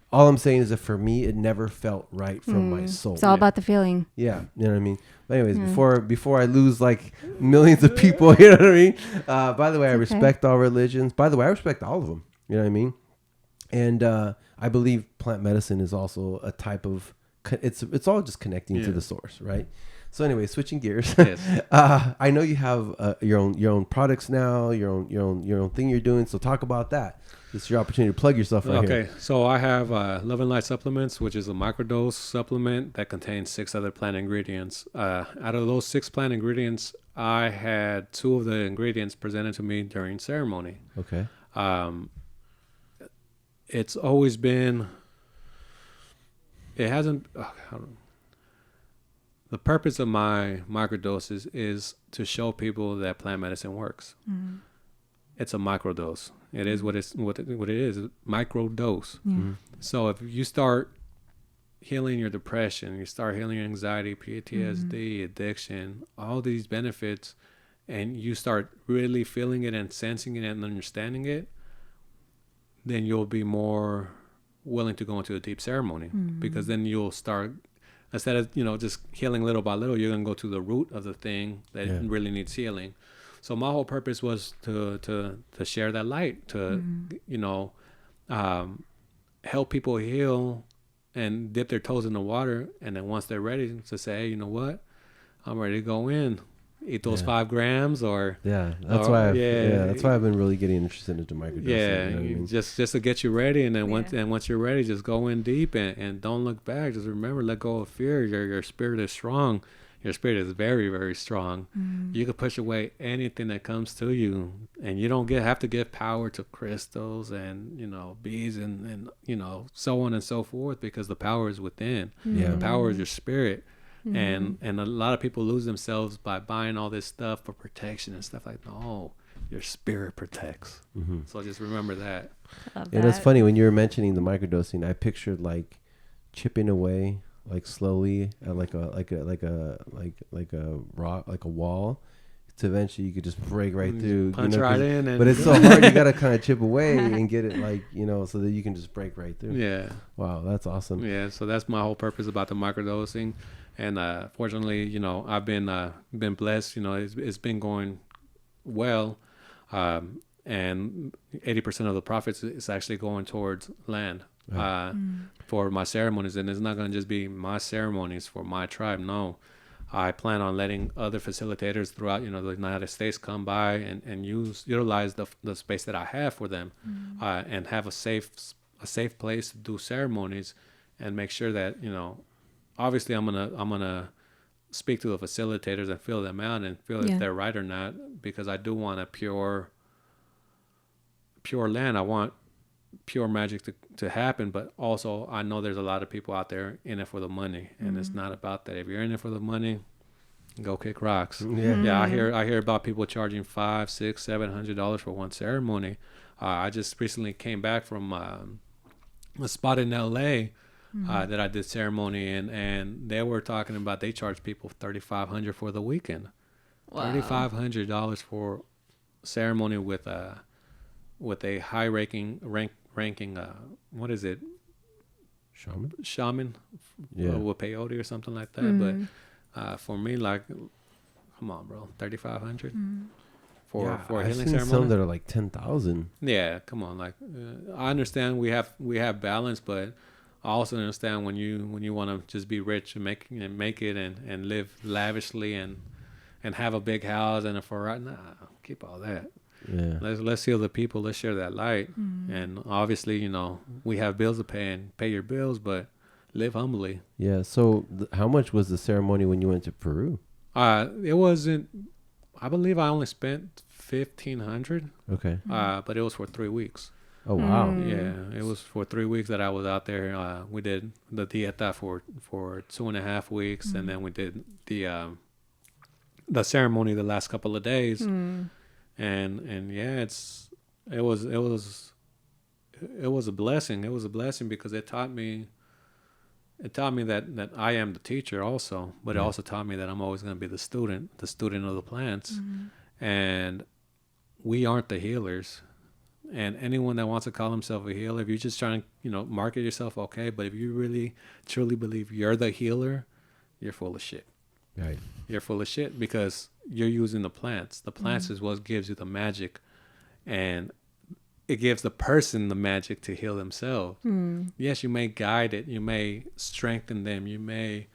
All I'm saying is that for me, it never felt right from my soul. It's all about the feeling. Yeah. You know what I mean? But anyways, before I lose like millions of people, you know what I mean? By the way, I respect all religions. By the way, I respect all of them. You know what I mean? And I believe plant medicine is also a type of, it's all just connecting to the source, right? So anyway, switching gears. Yes. I know you have your own products now, your own thing you're doing. So talk about that. This is your opportunity to plug yourself right here. Okay, so I have Love and Light Supplements, which is a microdose supplement that contains 6 other plant ingredients. Out of those 6 plant ingredients, I had 2 of the ingredients presented to me during ceremony. Okay. It's always been. It hasn't. The purpose of my microdoses is to show people that plant medicine works. Mm-hmm. It's a microdose. It is what it is. Microdose. Yeah. Mm-hmm. So if you start healing your depression, you start healing your anxiety, PTSD, addiction, all these benefits, and you start really feeling it and sensing it and understanding it, then you'll be more willing to go into a deep ceremony, because then you'll start, instead of just healing little by little, you're gonna go to the root of the thing that really needs healing. So my whole purpose was to share that light, to help people heal and dip their toes in the water, and then once they're ready to say, hey, you know what, I'm ready to go in, eat those 5 grams, or that's why I've been really getting interested into microdosing. Yeah, you know what I mean? just to get you ready, and then once you're ready, just go in deep and don't look back. Just remember, let go of fear. Your spirit is strong. Your spirit is very, very strong. You can push away anything that comes to you, and you don't have to give power to crystals and bees and so on and so forth, because the power is within. The power is your spirit. And a lot of people lose themselves by buying all this stuff for protection and stuff like that. No, your spirit protects. So just remember that. And it's funny, when you were mentioning the microdosing, I pictured like chipping away, like slowly at like a rock, like a wall, to eventually you could just break right through. Punch right in. And but it's so hard. You got to kind of chip away and get it like, so that you can just break right through. Yeah. Wow, that's awesome. Yeah, so that's my whole purpose about the microdosing. And fortunately, I've been blessed. It's been going well. And 80% of the profits is actually going towards land for my ceremonies. And it's not going to just be my ceremonies for my tribe. No, I plan on letting other facilitators throughout, the United States come by and utilize the space that I have for them, and have a safe place to do ceremonies, and make sure that, obviously I'm gonna speak to the facilitators and feel them out and feel if they're right or not, because I do want a pure land. I want pure magic to happen, but also I know there's a lot of people out there in it for the money, and it's not about that. If you're in it for the money, go kick rocks. Yeah. I hear about people charging $500, $600, $700 for one ceremony. I just recently came back from a spot in LA that I did ceremony in, and they were talking about they charge people $3,500 for the weekend. Wow. $3,500 for ceremony with a high ranking what is it, shaman with peyote or something like that. But for me, like, come on, bro, $3,500 for a healing ceremony. Some that are like 10,000. Yeah, come on. Like, I understand we have balance, but I also understand when you want to just be rich and make it and live lavishly and have a big house and a Ferrari. Nah, keep all that. Yeah. Let's heal the people. Let's share that light. And obviously, we have bills to pay, and pay your bills, but live humbly. Yeah. So how much was the ceremony when you went to Peru? It wasn't. I believe I only spent $1,500. Okay. But it was for 3 weeks. Oh wow. Yeah, it was for 3 weeks that I was out there. We did the dieta for 2.5 weeks, and then we did the ceremony the last couple of days. And yeah, it was a blessing. It was a blessing because it taught me that I am the teacher also, but it also taught me that I'm always going to be the student of the plants. And we aren't the healers. And anyone that wants to call himself a healer, if you're just trying to, market yourself, okay, but if you really truly believe you're the healer, you're full of shit. Right. You're full of shit because you're using the plants. The plants is what gives you the magic, and it gives the person the magic to heal themselves. Yes, you may guide it. You may strengthen them. You may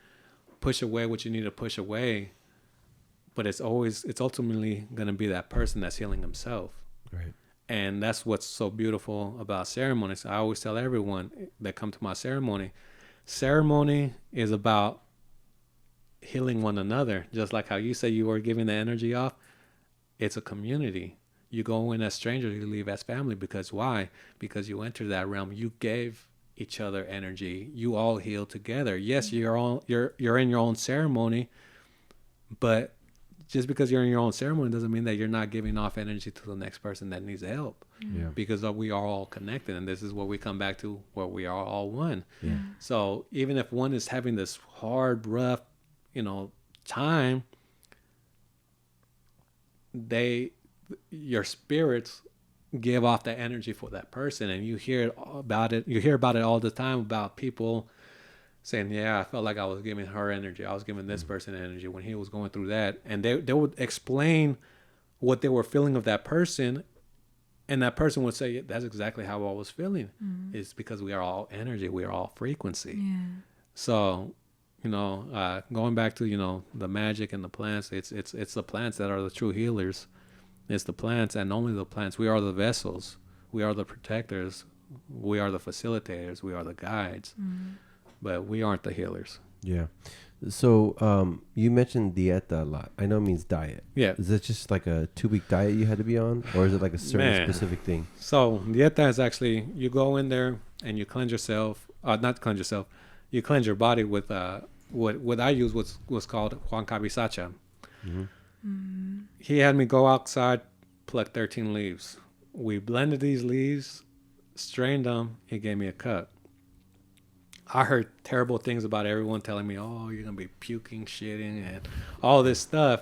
push away what you need to push away, but it's ultimately going to be that person that's healing himself. Right. And that's what's so beautiful about ceremonies. I always tell everyone that come to my ceremony is about healing one another. Just like how you say you were giving the energy off, it's a community. You go in as strangers, you leave as family. Because why? Because you enter that realm. You gave each other energy. You all heal together. Yes, you're in your own ceremony, but just because you're in your own ceremony doesn't mean that you're not giving off energy to the next person that needs help. Yeah. Because we are all connected, and this is what we come back to, where we are all one. Yeah. So even if one is having this hard, rough, time, your spirits give off the energy for that person, and you hear about it all the time about people saying, yeah, I felt like I was giving her energy. I was giving this person energy when he was going through that. And they would explain what they were feeling of that person. And that person would say, that's exactly how I was feeling. It's because we are all energy. We are all frequency. Yeah. So, going back to, the magic and the plants, it's the plants that are the true healers. It's the plants, and only the plants. We are the vessels. We are the protectors. We are the facilitators. We are the guides. But we aren't the healers. Yeah. So you mentioned dieta a lot. I know it means diet. Yeah. Is that just like a 2-week diet you had to be on? Or is it like a certain specific thing? So dieta is actually, you go in there and you cleanse yourself. Not cleanse yourself. You cleanse your body with what I use was called Juan Cabisacha. He had me go outside, pluck 13 leaves. We blended these leaves, strained them. He gave me a cup. I heard terrible things about everyone telling me, oh, you're going to be puking, shitting, and all this stuff.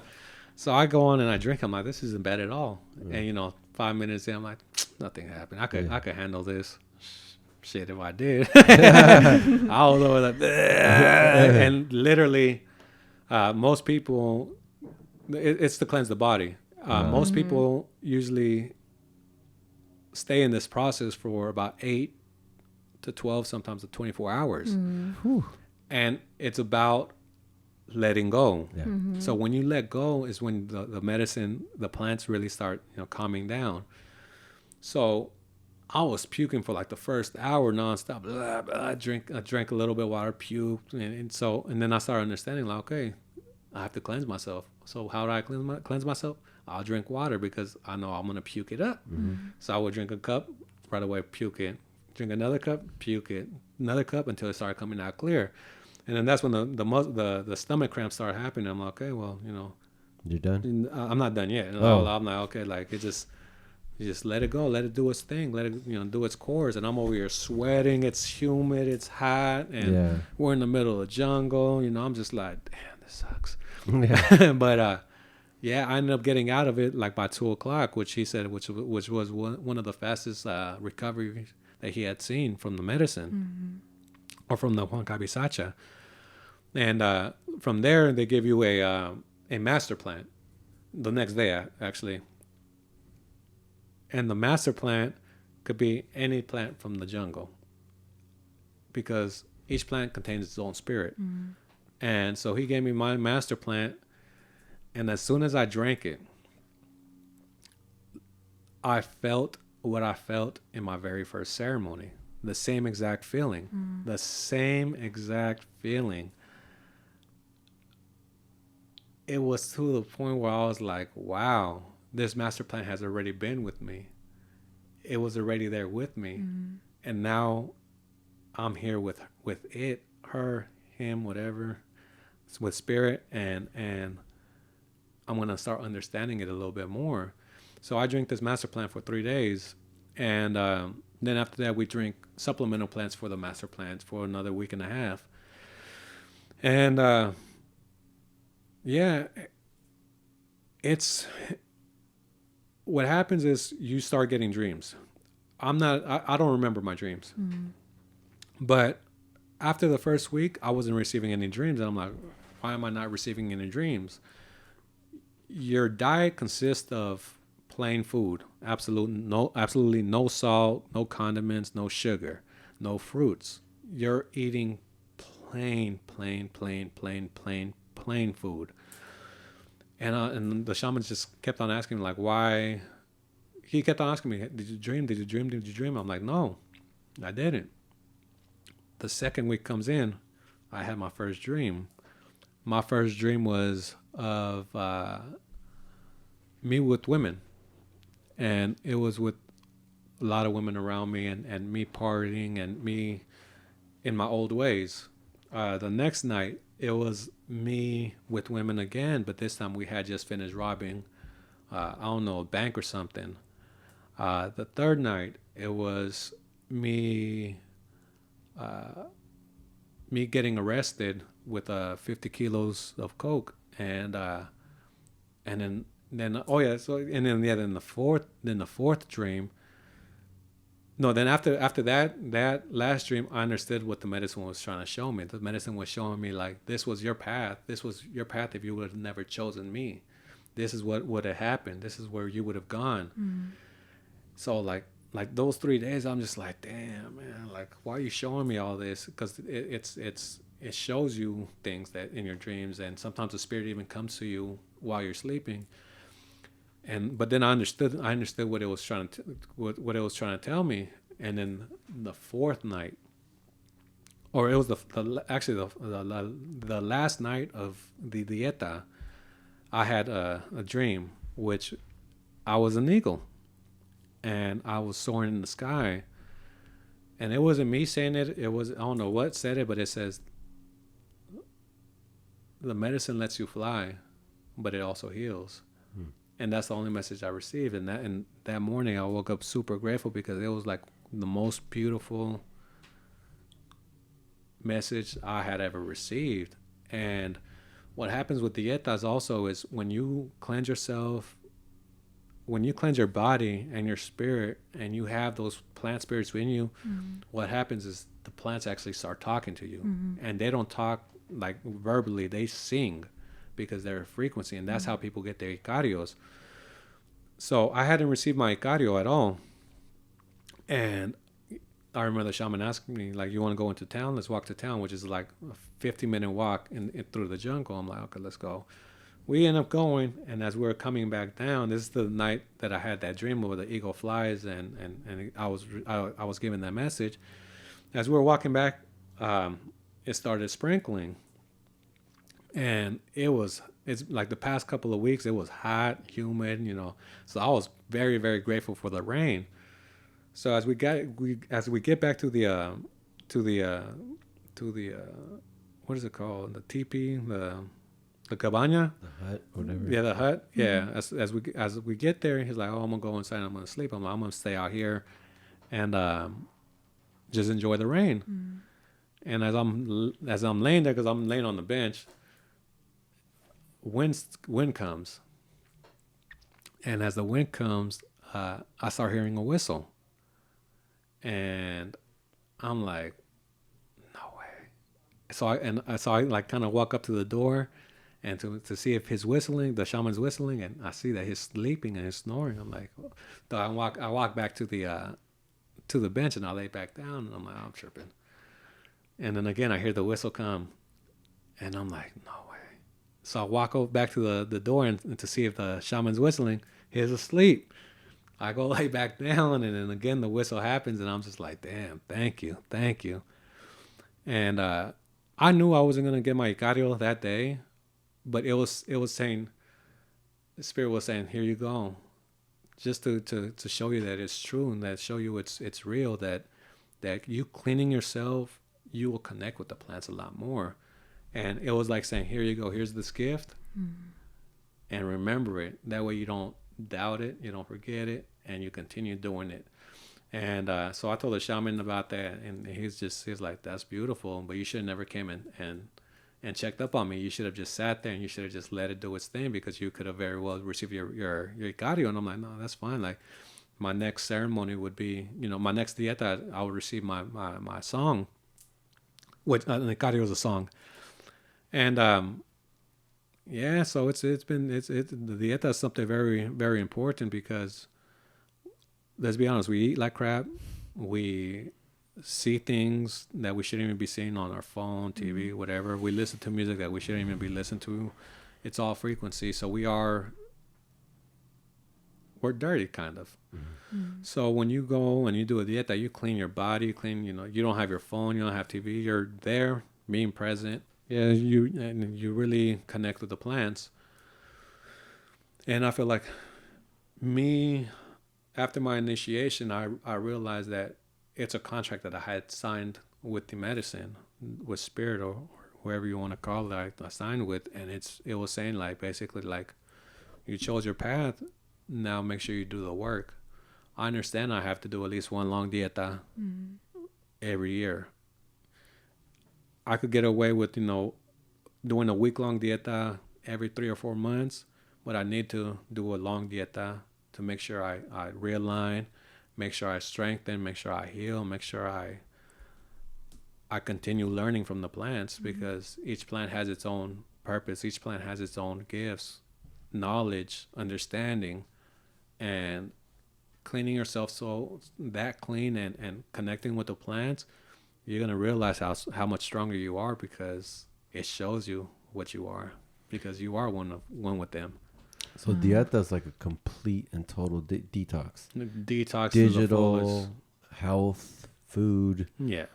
So I go on and I drink. I'm like, this isn't bad at all. And you know, 5 minutes in, I'm like, nothing happened. I could handle this. Shit, if I did, I was over like, and literally, most people, it's to cleanse the body. Most people usually stay in this process for about 8 to 12, sometimes to 24 hours. And it's about letting go. Yeah. So when you let go is when the medicine, the plants really start, you know, calming down. So I was puking for like the first hour nonstop. Blah, blah. I drank a little bit of water, puked, and then I started understanding, like, okay, I have to cleanse myself. So how do I cleanse myself? I'll drink water because I know I'm gonna puke it up. So I would drink a cup, right away puke it. Drink another cup, puke it. Another cup until it started coming out clear. And then that's when the stomach cramps started happening. I'm like, okay, well, you know, You're done? I'm not done yet. Oh. I'm like, okay, like you just let it go, let it do its thing, let it, you know, do its course. And I'm over here sweating. It's humid, it's hot, and we're in the middle of the jungle. You know, I'm just like, damn, this sucks. Yeah. But yeah, I ended up getting out of it like by 2:00, which he said, which was one of the fastest recoveries that he had seen from the medicine or from the Juan Cabisacha. And from there, they give you a master plant the next day, actually. And the master plant could be any plant from the jungle because each plant contains its own spirit. And so he gave me my master plant. And as soon as I drank it, I felt what I felt in my very first ceremony. The same exact feeling. The same exact feeling. It was to the point where I was like, wow, this master plan has already been with me. It was already there with me. And now I'm here with it, her, him, whatever. It's with spirit, and I'm going to start understanding it a little bit more. So I drink this master plan for 3 days. And then after that, we drink supplemental plants for the master plants for another week and a half. And yeah, it's what happens is you start getting dreams. I don't remember my dreams. But after the first week, I wasn't receiving any dreams. And I'm like, why am I not receiving any dreams? Your diet consists of plain food. Absolutely no salt, no condiments, no sugar, no fruits. You're eating plain food. And the shaman just kept on asking me, like, why? He kept on asking me, did you dream? Did you dream? Did you dream? I'm like, no, I didn't. The second week comes in, I had my first dream. My first dream was of me with women. And it was with a lot of women around me and me partying and me in my old ways. The next night, it was me with women again, but this time we had just finished robbing, I don't know, a bank or something. The third night, it was me getting arrested with 50 kilos of coke, and then oh yeah, so and then yeah, then the fourth dream. No, then after that last dream, I understood what the medicine was trying to show me. The medicine was showing me, like, this was your path. This was your path if you would have never chosen me. This is what would have happened. This is where you would have gone. So like those 3 days, I'm just like, damn, man, like, why are you showing me all this? Because it shows you things that in your dreams, and sometimes the spirit even comes to you while you're sleeping. But then I understood what it was trying to tell me. And then the fourth night, or it was the last night of the dieta, I had a dream which I was an eagle, and I was soaring in the sky. And it wasn't me saying it. It was, I don't know what said it, but it says, the medicine lets you fly, but it also heals. And that's the only message I received. And that morning, I woke up super grateful because it was like the most beautiful message I had ever received. And what happens with dietas also is when you cleanse yourself, when you cleanse your body and your spirit, and you have those plant spirits in you, what happens is the plants actually start talking to you, and they don't talk like verbally; they sing, because they're a frequency, and that's how people get their icarios. So I hadn't received my icario at all, and I remember the shaman asking me, like, "You want to go into town? Let's walk to town," which is like a 50-minute walk through the jungle. I'm like, "Okay, let's go." We end up going, and as we were coming back down, this is the night that I had that dream where the eagle flies, and I was given that message. As we were walking back, it started sprinkling, and it's like the past couple of weeks, it was hot, humid, So I was very, very grateful for the rain. So as we get back to the what is it called, the teepee, the cabana, The hut, whatever. yeah, the hut, yeah. As we get there, he's like, "Oh, I'm gonna go inside. I'm gonna sleep." I'm like, "I'm gonna stay out here, and just enjoy the rain." And as I'm laying there, because I'm laying on the bench, wind comes, and as the wind comes, I start hearing a whistle, and I'm like, "No way!" So I like kind of walk up to the door, and to see if the shaman's whistling, and I see that he's sleeping and he's snoring. I'm like, oh. So I walk back to the bench, and I lay back down, and I'm like, I'm tripping. And then again, I hear the whistle come, and I'm like, no way. So I walk over back to the door and to see if the shaman's whistling. He's asleep. I go lay back down, and then again the whistle happens, and I'm just like, damn, thank you. And I knew I wasn't gonna get my icario that day, but it was saying, the spirit was saying, here you go, just to show you that it's true, and that show you it's real, that you cleaning yourself, you will connect with the plants a lot more. And it was like saying, here you go, here's this gift, and remember it. That way you don't doubt it, you don't forget it, and you continue doing it. And so I told the shaman about that, and he's like, that's beautiful, but you should have never came and checked up on me. You should have just sat there, and you should have just let it do its thing, because you could have very well received your icario. And I'm like, no, that's fine. Like, my next ceremony would be, my next dieta, I would receive my song, which an icario is a song. And yeah, so it's the dieta is something very, very important, because let's be honest, we eat like crap. We see things that we shouldn't even be seeing on our phone, TV, whatever. We listen to music that we shouldn't even be listening to. It's all frequency. So we're dirty, kind of. So when you go and you do a dieta, you clean your body, you don't have your phone, you don't have TV, you're there, being present. Yeah, you really connect with the plants. And I feel like after my initiation, I realized that it's a contract that I had signed with the medicine, with spirit, or whoever you want to call it. I signed with, and it was saying, like, basically, like, you chose your path, now make sure you do the work. I understand I have to do at least one long dieta every year. I could get away with, doing a week-long dieta every 3 or 4 months, but I need to do a long dieta to make sure I realign, make sure I strengthen, make sure I heal, make sure I continue learning from the plants, because each plant has its own purpose. Each plant has its own gifts, knowledge, understanding, and cleaning yourself so that clean and connecting with the plants, you're going to realize how much stronger you are, because it shows you what you are, because you are one with them. So dieta is like a complete and total detox. Detox, digital, health, food. Yeah.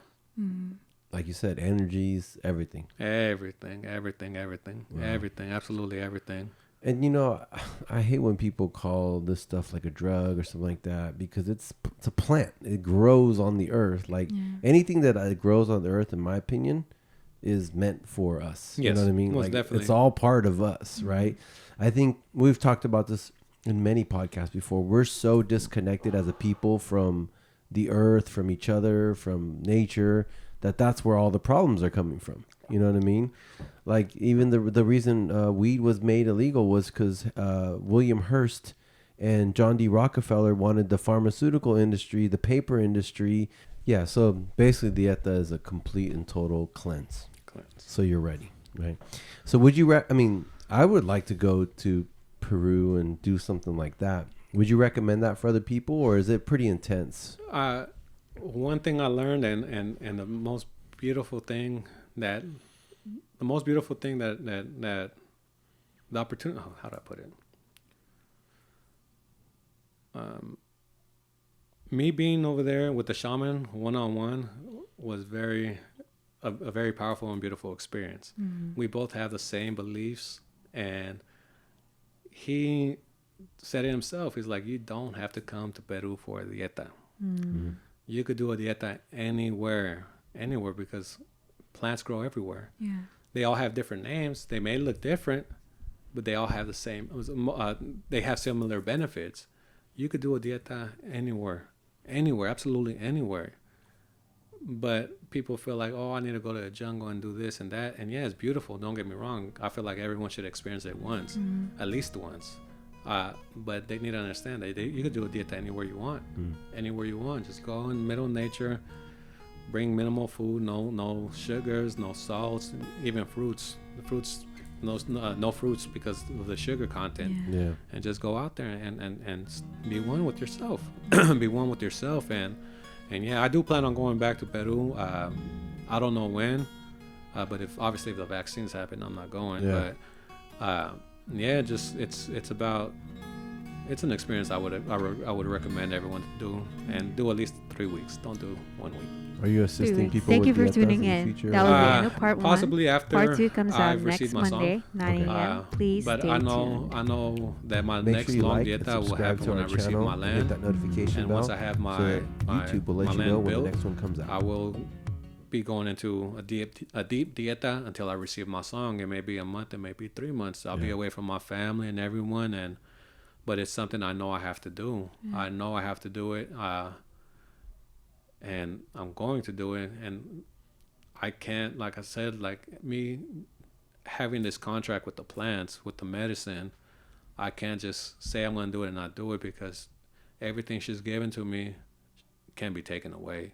Like you said, energies, everything. Everything, absolutely everything. And I hate when people call this stuff like a drug or something like that, because it's a plant. It grows on the earth. Like anything that grows on the earth, in my opinion, is meant for us. Yes, you know what I mean? most like definitely. It's all part of us, right? I think we've talked about this in many podcasts before. We're so disconnected as a people from the earth, from each other, from nature, that's where all the problems are coming from. You know what I mean? Like even the reason weed was made illegal was because William Hearst and John D. Rockefeller wanted the pharmaceutical industry, the paper industry. Yeah, so basically dieta is a complete and total cleanse. So you're ready, right? So would you, I mean, I would like to go to Peru and do something like that. Would you recommend that for other people, or is it pretty intense? One thing I learned, and the most beautiful thing that the opportunity, how do I put it? Me being over there with the shaman one-on-one was a very powerful and beautiful experience. We both have the same beliefs, and he said it himself. He's like, you don't have to come to Peru for a dieta. You could do a dieta anywhere, because plants grow everywhere. Yeah. They all have different names. They may look different, but they all have the same. They have similar benefits. You could do a dieta anywhere, absolutely anywhere. But people feel like, oh, I need to go to the jungle and do this and that. And yeah, it's beautiful. Don't get me wrong. I feel like everyone should experience it once, at least once. But they need to understand that you could do a dieta anywhere you want. Anywhere you want. Just go in middle nature. Bring minimal food. No sugars, no salts, even fruits. The fruits, no fruits because of the sugar content. Yeah. And just go out there and be one with yourself. Be one with yourself. And yeah, I do plan on going back to Peru. I don't know when, but if the vaccines happen, I'm not going. Yeah. But yeah, just it's an experience I would recommend everyone to do, and do at least 3 weeks. Don't do 1 week. Are you assisting people? Thank you for tuning in. That will be part 1. Possibly after part 2 comes out next Monday, 9 a.m. Please but stay I tuned. know that my next long dieta will happen when I receive my land. Hit that notification and bell. Once I have my YouTube will let you know when the next one comes out. I will be going into a deep dieta until I receive my song. It may be a month, it may be 3 months. I'll be away from my family and everyone, but it's something I know I have to do. I know I have to do it, and I'm going to do it. And I can't, like I said, like me having this contract with the plants, with the medicine, I can't just say I'm going to do it and not do it, because everything she's given to me can be taken away.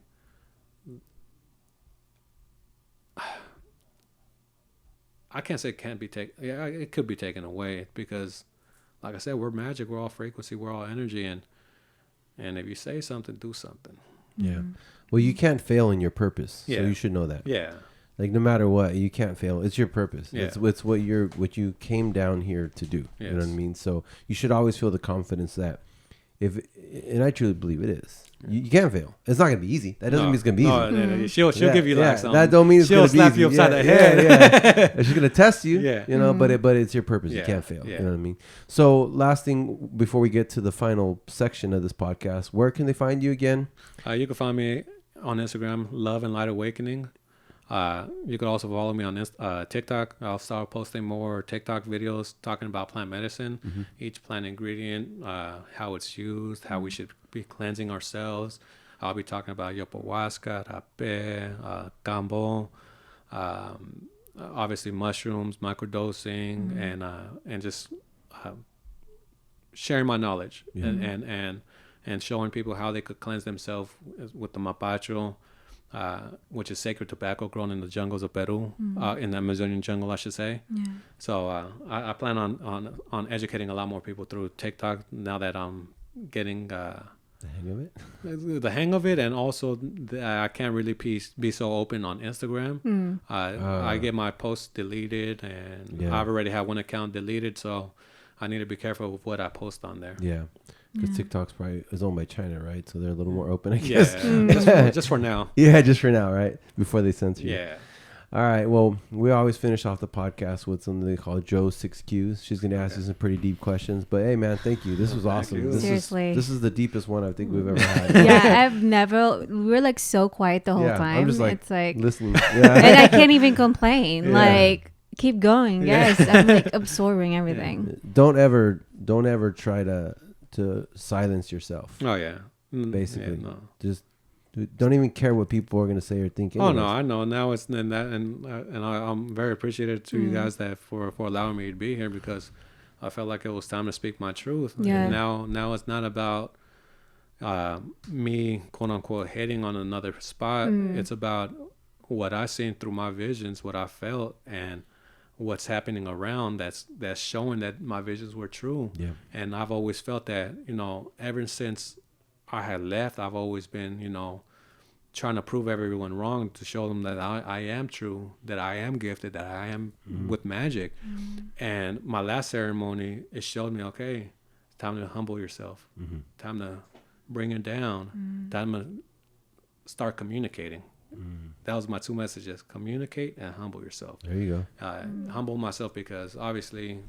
I can't say it can't be taken. Yeah, it could be taken away, because, like I said, we're magic. We're all frequency. We're all energy. And if you say something, do something. Yeah. Well, you can't fail in your purpose. Yeah. So you should know that. Yeah. Like no matter what, you can't fail. It's your purpose. Yeah. It's what you came down here to do. Yes. You know what I mean? So you should always feel the confidence that and I truly believe it is. You can't fail. It's not gonna be easy. That doesn't mean it's gonna be easy. She'll give you like something. That don't mean it's gonna be easy. She'll slap you upside the head. She's gonna test you. Yeah. You know, but it's your purpose. You can't fail. Yeah. You know what I mean? So last thing before we get to the final section of this podcast, where can they find you again? You can find me on Instagram, Love and Light Awakening. You could also follow me on TikTok. I'll start posting more TikTok videos talking about plant medicine, each plant ingredient, how it's used, how we should be cleansing ourselves. I'll be talking about ayahuasca, rapé, cambo, obviously mushrooms, microdosing, and just sharing my knowledge and showing people how they could cleanse themselves with the mapacho. Which is sacred tobacco grown in the jungles of Peru, in the Amazonian jungle, I should say. Yeah. So I plan on educating a lot more people through TikTok now that I'm getting the hang of it, and also I can't really be so open on Instagram. I get my posts deleted, and I've already had one account deleted, so I need to be careful with what I post on there. Yeah. Because TikTok's probably is owned by China, right? So they're a little more open, I guess. Yeah, just for now. Yeah, just for now, right? Before they censor you. Yeah. All right. Well, we always finish off the podcast with something they call Joe's 6 Qs. She's going to ask you some pretty deep questions. But, hey, man, thank you. This was awesome. Seriously. This is the deepest one I think we've ever had. Yeah, we're like so quiet the whole time. I'm just like, it's like listening. Yeah. And I can't even complain. Like, keep going. Yes. I'm like absorbing everything. Don't ever try to silence yourself. Oh, yeah. Basically. Just Dude, don't even care what people are gonna say or think. Oh anyways. no, I know. Now it's in that, I'm very appreciative to you guys that for allowing me to be here, because I felt like it was time to speak my truth. Yeah. And now it's not about me, quote unquote, hitting on another spot. It's about what I seen through my visions, what I felt, and what's happening around that's showing that my visions were true. Yeah. And I've always felt that, ever since I had left, I've always been, trying to prove everyone wrong, to show them that I am true, that I am gifted, that I am with magic. And my last ceremony, it showed me, okay, it's time to humble yourself, time to bring it down, time to start communicating. That was my two messages: communicate and humble yourself. There you go. Humble myself, because obviously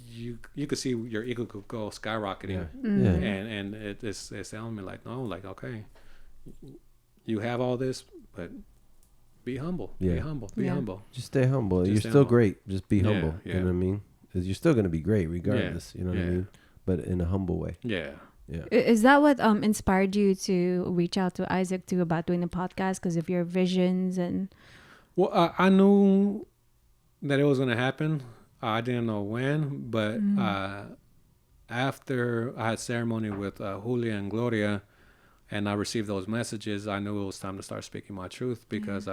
you could see your ego could go skyrocketing. And it's telling me like, no, like, okay, you have all this, but be humble. Be humble. Just stay humble. You're stay still humble. great. Just be humble. Yeah. You know what I mean? Because you're still gonna be great regardless. You know what I mean? But in a humble way. Yeah. Yeah. Is that what inspired you to reach out to Isaac too about doing the podcast, because of your visions? And Well, I knew that it was going to happen. I didn't know when, but after I had ceremony with Julia and Gloria, and I received those messages, I knew it was time to start speaking my truth, because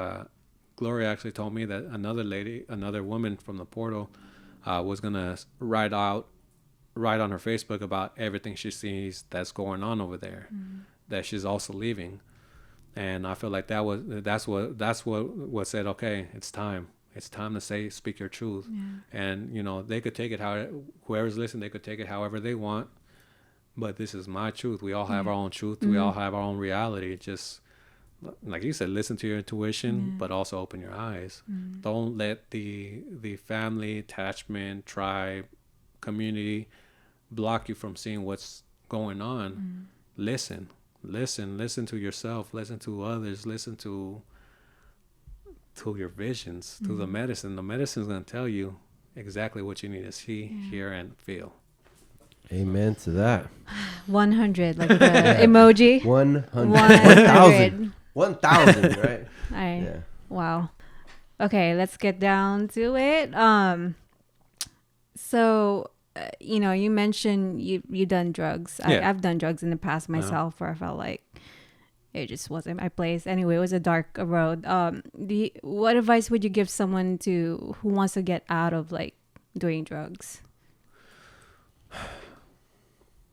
Gloria actually told me that another woman from the portal was going to write on her Facebook about everything she sees that's going on over there, that she's also leaving. And I feel like that's what said, okay, it's time to speak your truth. And they could take it whoever's listening, they could take it however they want, but this is my truth. We all have our own truth. We all have our own reality. Just like you said, listen to your intuition, but also open your eyes. Don't let the family, attachment, tribe, community block you from seeing what's going on. Listen to yourself, listen to others, listen to your visions, to the medicine. The medicine is going to tell you exactly what you need to see, hear, and feel. Amen to that. 100, like the emoji. 100. 1,000, right? Yeah. Wow. Okay, let's get down to it. So, you mentioned you done drugs. I've done drugs in the past myself, where I felt like it just wasn't my place. Anyway, it was a dark road. What advice would you give someone who wants to get out of like doing drugs?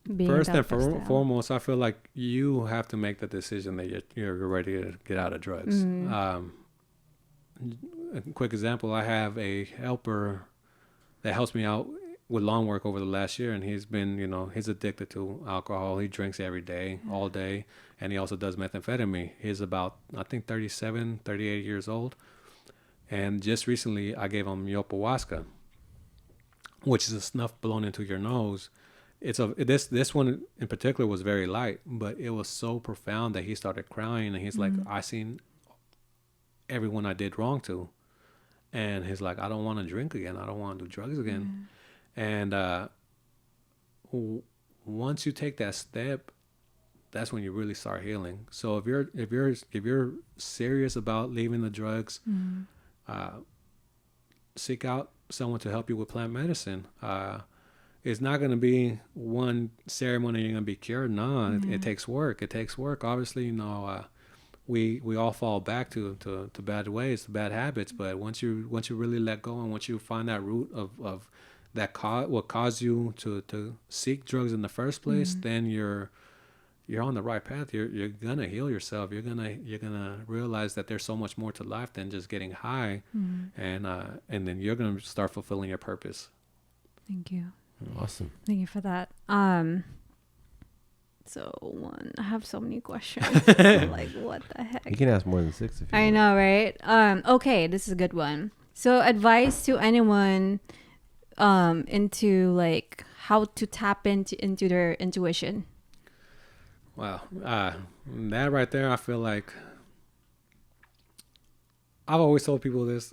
First and foremost, I feel like you have to make the decision that you're ready to get out of drugs. A quick example: I have a helper that helps me out with lawn work over the last year, and he's been, he's addicted to alcohol. He drinks every day, all day, and he also does methamphetamine. He's about, I think, 37, 38 years old, and just recently I gave him ayahuasca, which is a snuff blown into your nose. This one in particular was very light, but it was so profound that he started crying, and he's like, I seen everyone I did wrong to, and he's like, I don't want to drink again, I don't want to do drugs again. And once you take that step, that's when you really start healing. So if you're serious about leaving the drugs, seek out someone to help you with plant medicine. It's not going to be one ceremony you're going to be cured. No, it takes work. It takes work. Obviously, we all fall back to bad ways, to bad habits. But once you really let go, and once you find that root of that what caused you to seek drugs in the first place, then you're on the right path. You're gonna heal yourself. You're gonna realize that there's so much more to life than just getting high, and then you're gonna start fulfilling your purpose. Thank you. Awesome. Thank you for that. So I have so many questions. Like, what the heck? You can ask more than 6 if you I want. know, right? Okay, this is a good one. So, advice to anyone into like how to tap into their intuition. Wow. That right there, I feel like I've always told people this: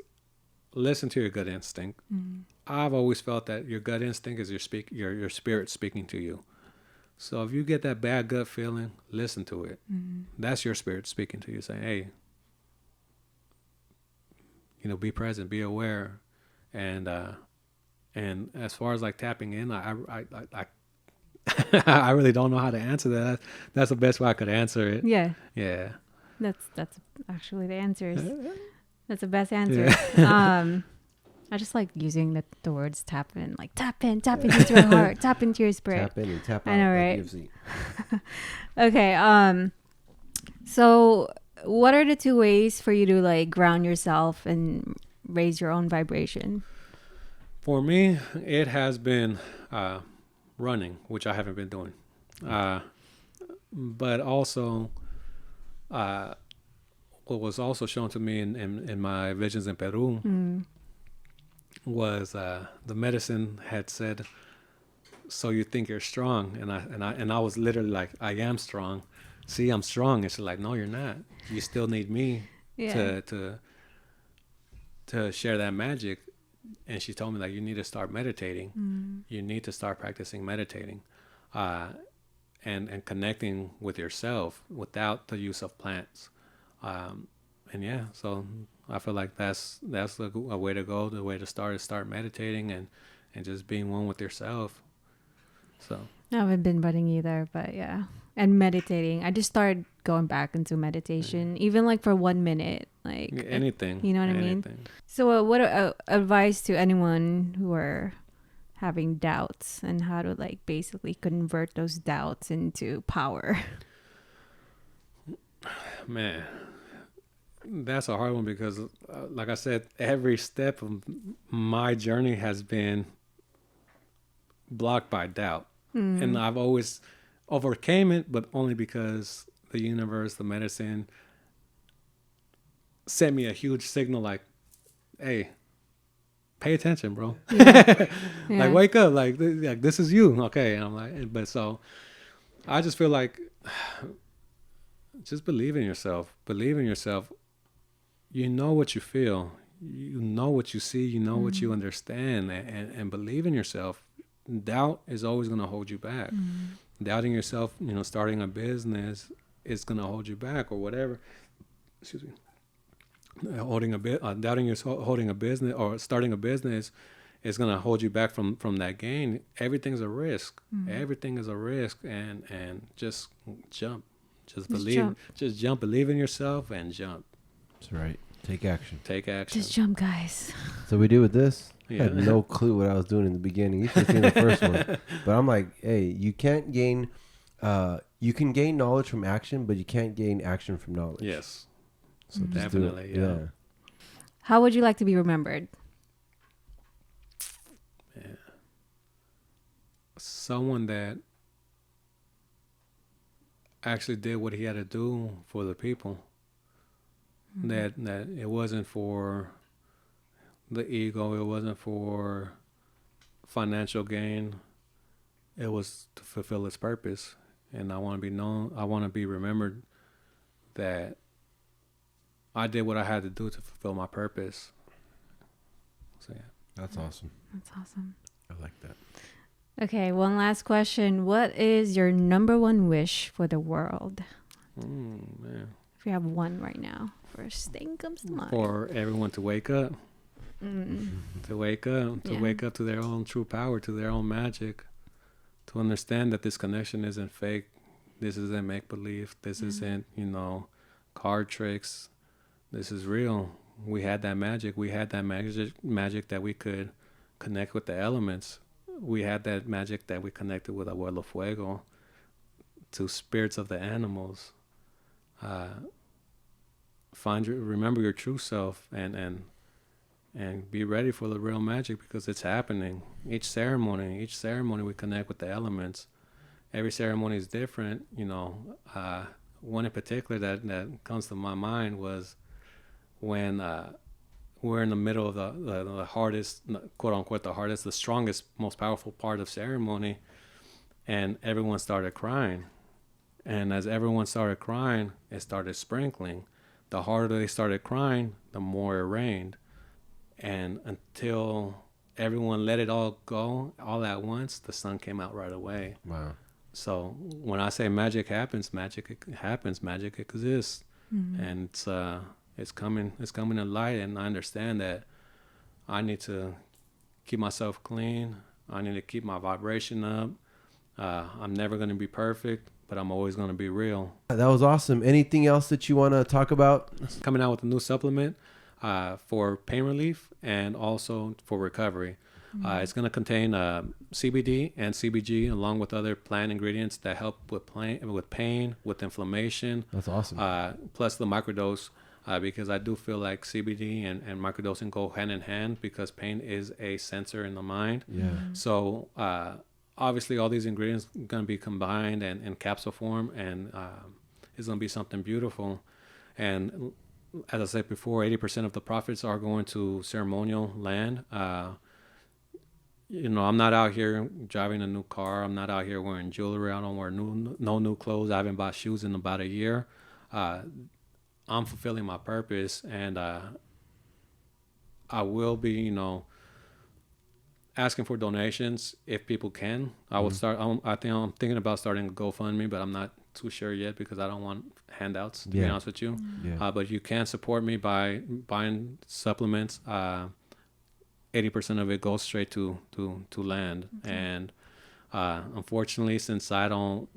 listen to your gut instinct. I've always felt that your gut instinct is your spirit speaking to you. So if you get that bad gut feeling, listen to it. That's your spirit speaking to you, saying, "Hey, be present, be aware." And as far as like tapping in, I I really don't know how to answer that. That's the best way I could answer it. Yeah. Yeah. That's actually the answers. That's the best answer. Yeah. I just like using the words tap in, like tap into your heart, tap into your spirit. Tap in and tap out. I know, like right? UFC. Okay. So what are the two ways for you to like ground yourself and raise your own vibration? For me, it has been running, which I haven't been doing. But also, what was also shown to me in my visions in Peru was the medicine had said, "So you think you're strong?" And I was literally like, "I am strong. See, I'm strong." And she's like, "No, you're not. You still need me to share that magic." And she told me, like, you need to start meditating. You need to start practicing meditating, and connecting with yourself without the use of plants. And yeah, so I feel like that's a way to go. The way to start is start meditating and just being one with yourself. So I haven't been running either, but yeah. And meditating. I just started going back into meditation, even like for 1 minute. Like anything. You know what I mean? So what advice to anyone who are having doubts and how to like basically convert those doubts into power? Man, that's a hard one because, like I said, every step of my journey has been blocked by doubt. And I've always overcame it, but only because the universe, the medicine, sent me a huge signal like, "Hey, pay attention, bro." Yeah. Like, wake up. Like this is you. Okay. And I'm like, but so I just feel like just believe in yourself. Believe in yourself. You know what you feel. You know what you see. You know what you understand. And believe in yourself. Doubt is always going to hold you back. Doubting yourself, starting a business is going to hold you back or whatever. Excuse me. Doubting yourself, holding a business or starting a business is going to hold you back from that gain. Everything's a risk. Everything is a risk, and just jump. Just believe. Just jump. Believe in yourself and jump. That's right. Take action. Take action. Just jump, guys. So we do with this. Yeah. I had no clue what I was doing in the beginning. You should have seen the first one. But I'm like, hey, you can't gain. You can gain knowledge from action, but you can't gain action from knowledge. Yes. So just Definitely. do it. Yeah. How would you like to be remembered? Yeah. Someone that actually did what he had to do for the people. That it wasn't for the ego. It wasn't for financial gain. It was to fulfill its purpose. And I want to be known. I want to be remembered that I did what I had to do to fulfill my purpose. So yeah. That's awesome. That's awesome. I like that. Okay, one last question. What is your number one wish for the world? Man. If you have one right now, first thing comes to mind. For everyone to wake up. To wake up. To wake up to their own true power, to their own magic. To understand that this connection isn't fake. This isn't make-believe. This isn't, card tricks. This is real. We had that magic. We had that magic that we could connect with the elements. We had that magic that we connected with Abuelo Fuego, to spirits of the animals. Remember your true self and be ready for the real magic because it's happening. Each ceremony we connect with the elements. Every ceremony is different. One in particular that comes to my mind was when we're in the middle of the hardest, quote unquote, the strongest, most powerful part of ceremony, and everyone started crying. And as everyone started crying, it started sprinkling. The harder they started crying, the more it rained. And until everyone let it all go all at once, the sun came out right away. Wow. So when I say magic happens, magic happens, magic exists, and it's coming to light. And I understand that I need to keep myself clean. I need to keep my vibration up. I'm never going to be perfect, but I'm always going to be real. That was awesome. Anything else that you want to talk about? Coming out with a new supplement for pain relief and also for recovery. It's going to contain CBD and CBG along with other plant ingredients that help with pain, with inflammation. That's awesome. Plus the microdose, because I do feel like CBD and microdosing go hand in hand because pain is a sensor in the mind. Yeah. So obviously all these ingredients are going to be combined and in capsule form, and it's going to be something beautiful. And as I said before, 80% of the profits are going to ceremonial land. I'm not out here driving a new car. I'm not out here wearing jewelry. I don't wear no new clothes. I haven't bought shoes in about a year. I'm fulfilling my purpose, and I will be, asking for donations if people can. I will start. I'm thinking about starting a GoFundMe, but I'm not too sure yet because I don't want handouts. To be honest with you, but you can support me by buying supplements. 80% of it goes straight to land. Okay. And unfortunately, since I don't,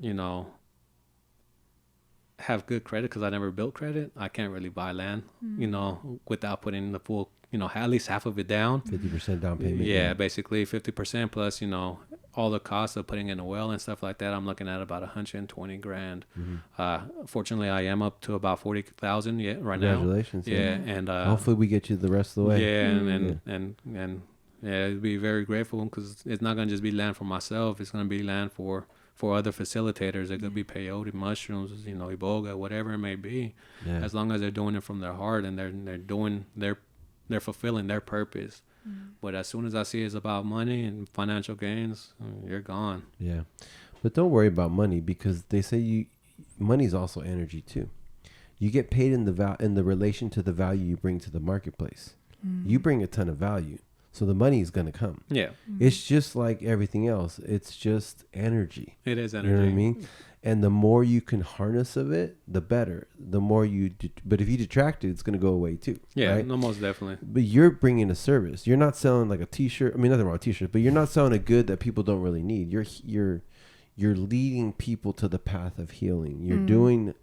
have good credit because I never built credit, I can't really buy land, without putting the full, at least half of it down. 50% down payment. Yeah, basically 50% plus, all the costs of putting in a well and stuff like that. I'm looking at about $120,000. Fortunately, I am up to about 40,000 right now. Congratulations. Yeah, and hopefully we get you the rest of the way. Yeah, and it'd be very grateful because it's not gonna just be land for myself. It's gonna be land for other facilitators. It could be peyote, mushrooms, iboga, whatever it may be. Yeah. As long as they're doing it from their heart and they're fulfilling their purpose. But as soon as I see it's about money and financial gains, you're gone. Yeah. But don't worry about money because they say money's also energy too. You get paid in the relation to the value you bring to the marketplace. You bring a ton of value. So the money is going to come. Yeah. It's just like everything else. It's just energy. It is energy. You know what I mean? And the more you can harness of it, the better. The more but if you detract it, it's going to go away too. Yeah, right? No, most definitely. But you're bringing a service. You're not selling like a t-shirt. I mean, nothing wrong with t-shirts, but you're not selling a good that people don't really need. You're leading people to the path of healing. You're doing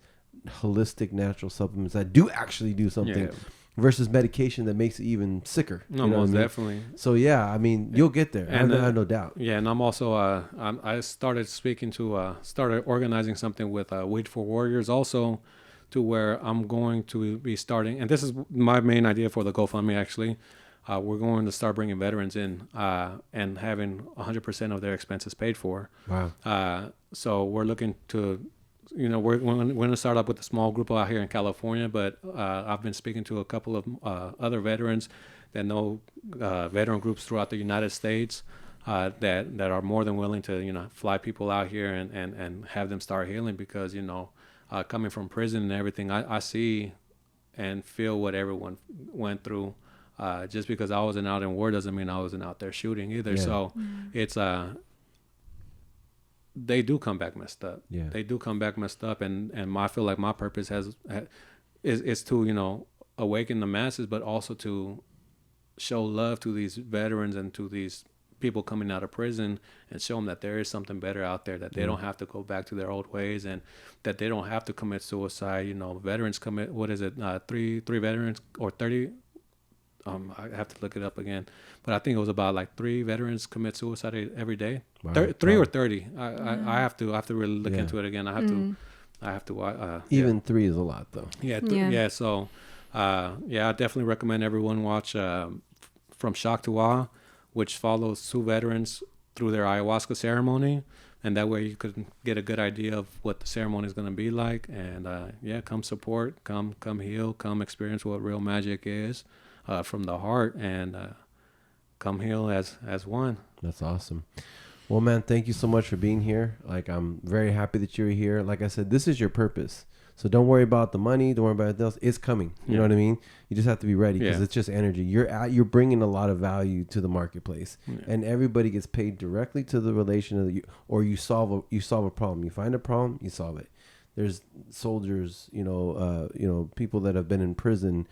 holistic natural supplements that do actually do something. Yeah. Versus medication that makes it even sicker. No, most definitely. So yeah, I mean, you'll get there. And I have no doubt. Yeah, and I'm also I started started organizing something with Weed for Warriors also, to where I'm going to be starting, and this is my main idea for the GoFundMe actually. We're going to start bringing veterans in and having 100% of their expenses paid for. Wow. So we're looking to. We're going to start up with a small group out here in California, but I've been speaking to a couple of other veterans that know veteran groups throughout the United States that are more than willing to, fly people out here and have them start healing because, coming from prison and everything, I see and feel what everyone went through. Just because I wasn't out in war doesn't mean I wasn't out there shooting either. Yeah. So it's they do come back messed up. Yeah. They do come back messed up, and I feel like my purpose is to awaken the masses, but also to show love to these veterans and to these people coming out of prison and show them that there is something better out there, that they don't have to go back to their old ways, and that they don't have to commit suicide. Veterans commit 3 veterans or 30. I have to look it up again, but I think it was about like 3 veterans commit suicide every day. Wow. 3 or 30. I have to really look into it again. I have to. Even 3 is a lot though. Yeah. Yeah. So, I definitely recommend everyone watch From Shock to Awe, which follows 2 veterans through their ayahuasca ceremony, and that way you could get a good idea of what the ceremony is going to be like. And come support, come heal, come experience what real magic is. From the heart, and come heal as one. That's awesome. Well, man, thank you so much for being here. Like, I'm very happy that you're here. Like I said, this is your purpose. So don't worry about the money. Don't worry about anything else. It's coming. You know what I mean? You just have to be ready because it's just energy. You're bringing a lot of value to the marketplace, and everybody gets paid directly to the relation of or you solve a problem. You find a problem, you solve it. There's soldiers, people that have been in prison,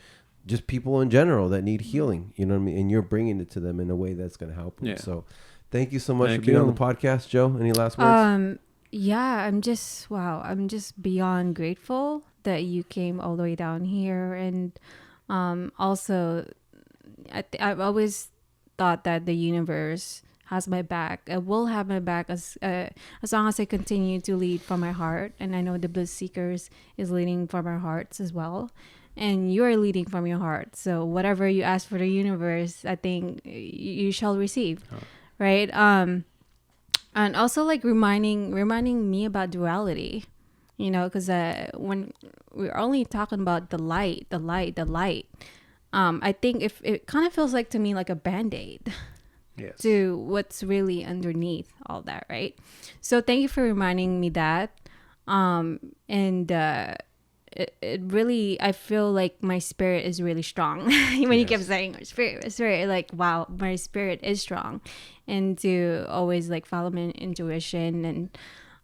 just people in general that need healing. You know what I mean? And you're bringing it to them in a way that's going to help them. Yeah. So, thank you so much for being on the podcast, Joe. Any last words? Yeah, I'm just beyond grateful that you came all the way down here. And also, I've always thought that the universe has my back. It will have my back as long as I continue to lead from my heart. And I know the Bliss Seekers is leading from our hearts as well. And you're leading from your heart. So whatever you ask for the universe, I think you shall receive. Right? And also like reminding me about duality, because when we're only talking about the light, I think if it kind of feels like to me like a Band-Aid to what's really underneath all that, right? So thank you for reminding me that. It really, I feel like my spirit is really strong. When you kept saying my spirit, like, wow, my spirit is strong. And to always like follow my intuition and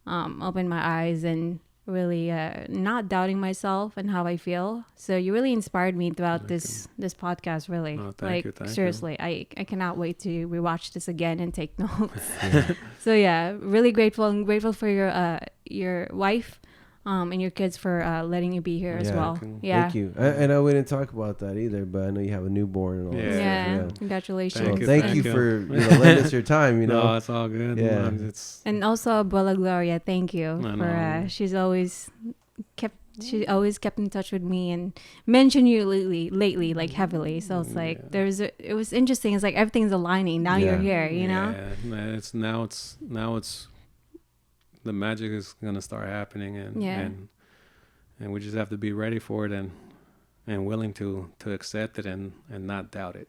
open my eyes and really not doubting myself and how I feel. So you really inspired me throughout this podcast, really. Oh, thank you. Seriously, I cannot wait to rewatch this again and take notes. So yeah, really grateful. I'm grateful for your wife. And your kids for letting you be here as well. Yeah. Thank you. I know we didn't talk about that either, but I know you have a newborn and all that stuff. Yeah. Congratulations. Thank you for lending us your time, No, it's all good. Yeah. And also Abuela Gloria, thank you for she's always kept in touch with me and mentioned you lately like heavily. So it's like it was interesting. It's like everything's aligning. Now you're here, Yeah. It's now the magic is gonna start happening, and we just have to be ready for it and willing to accept it and not doubt it.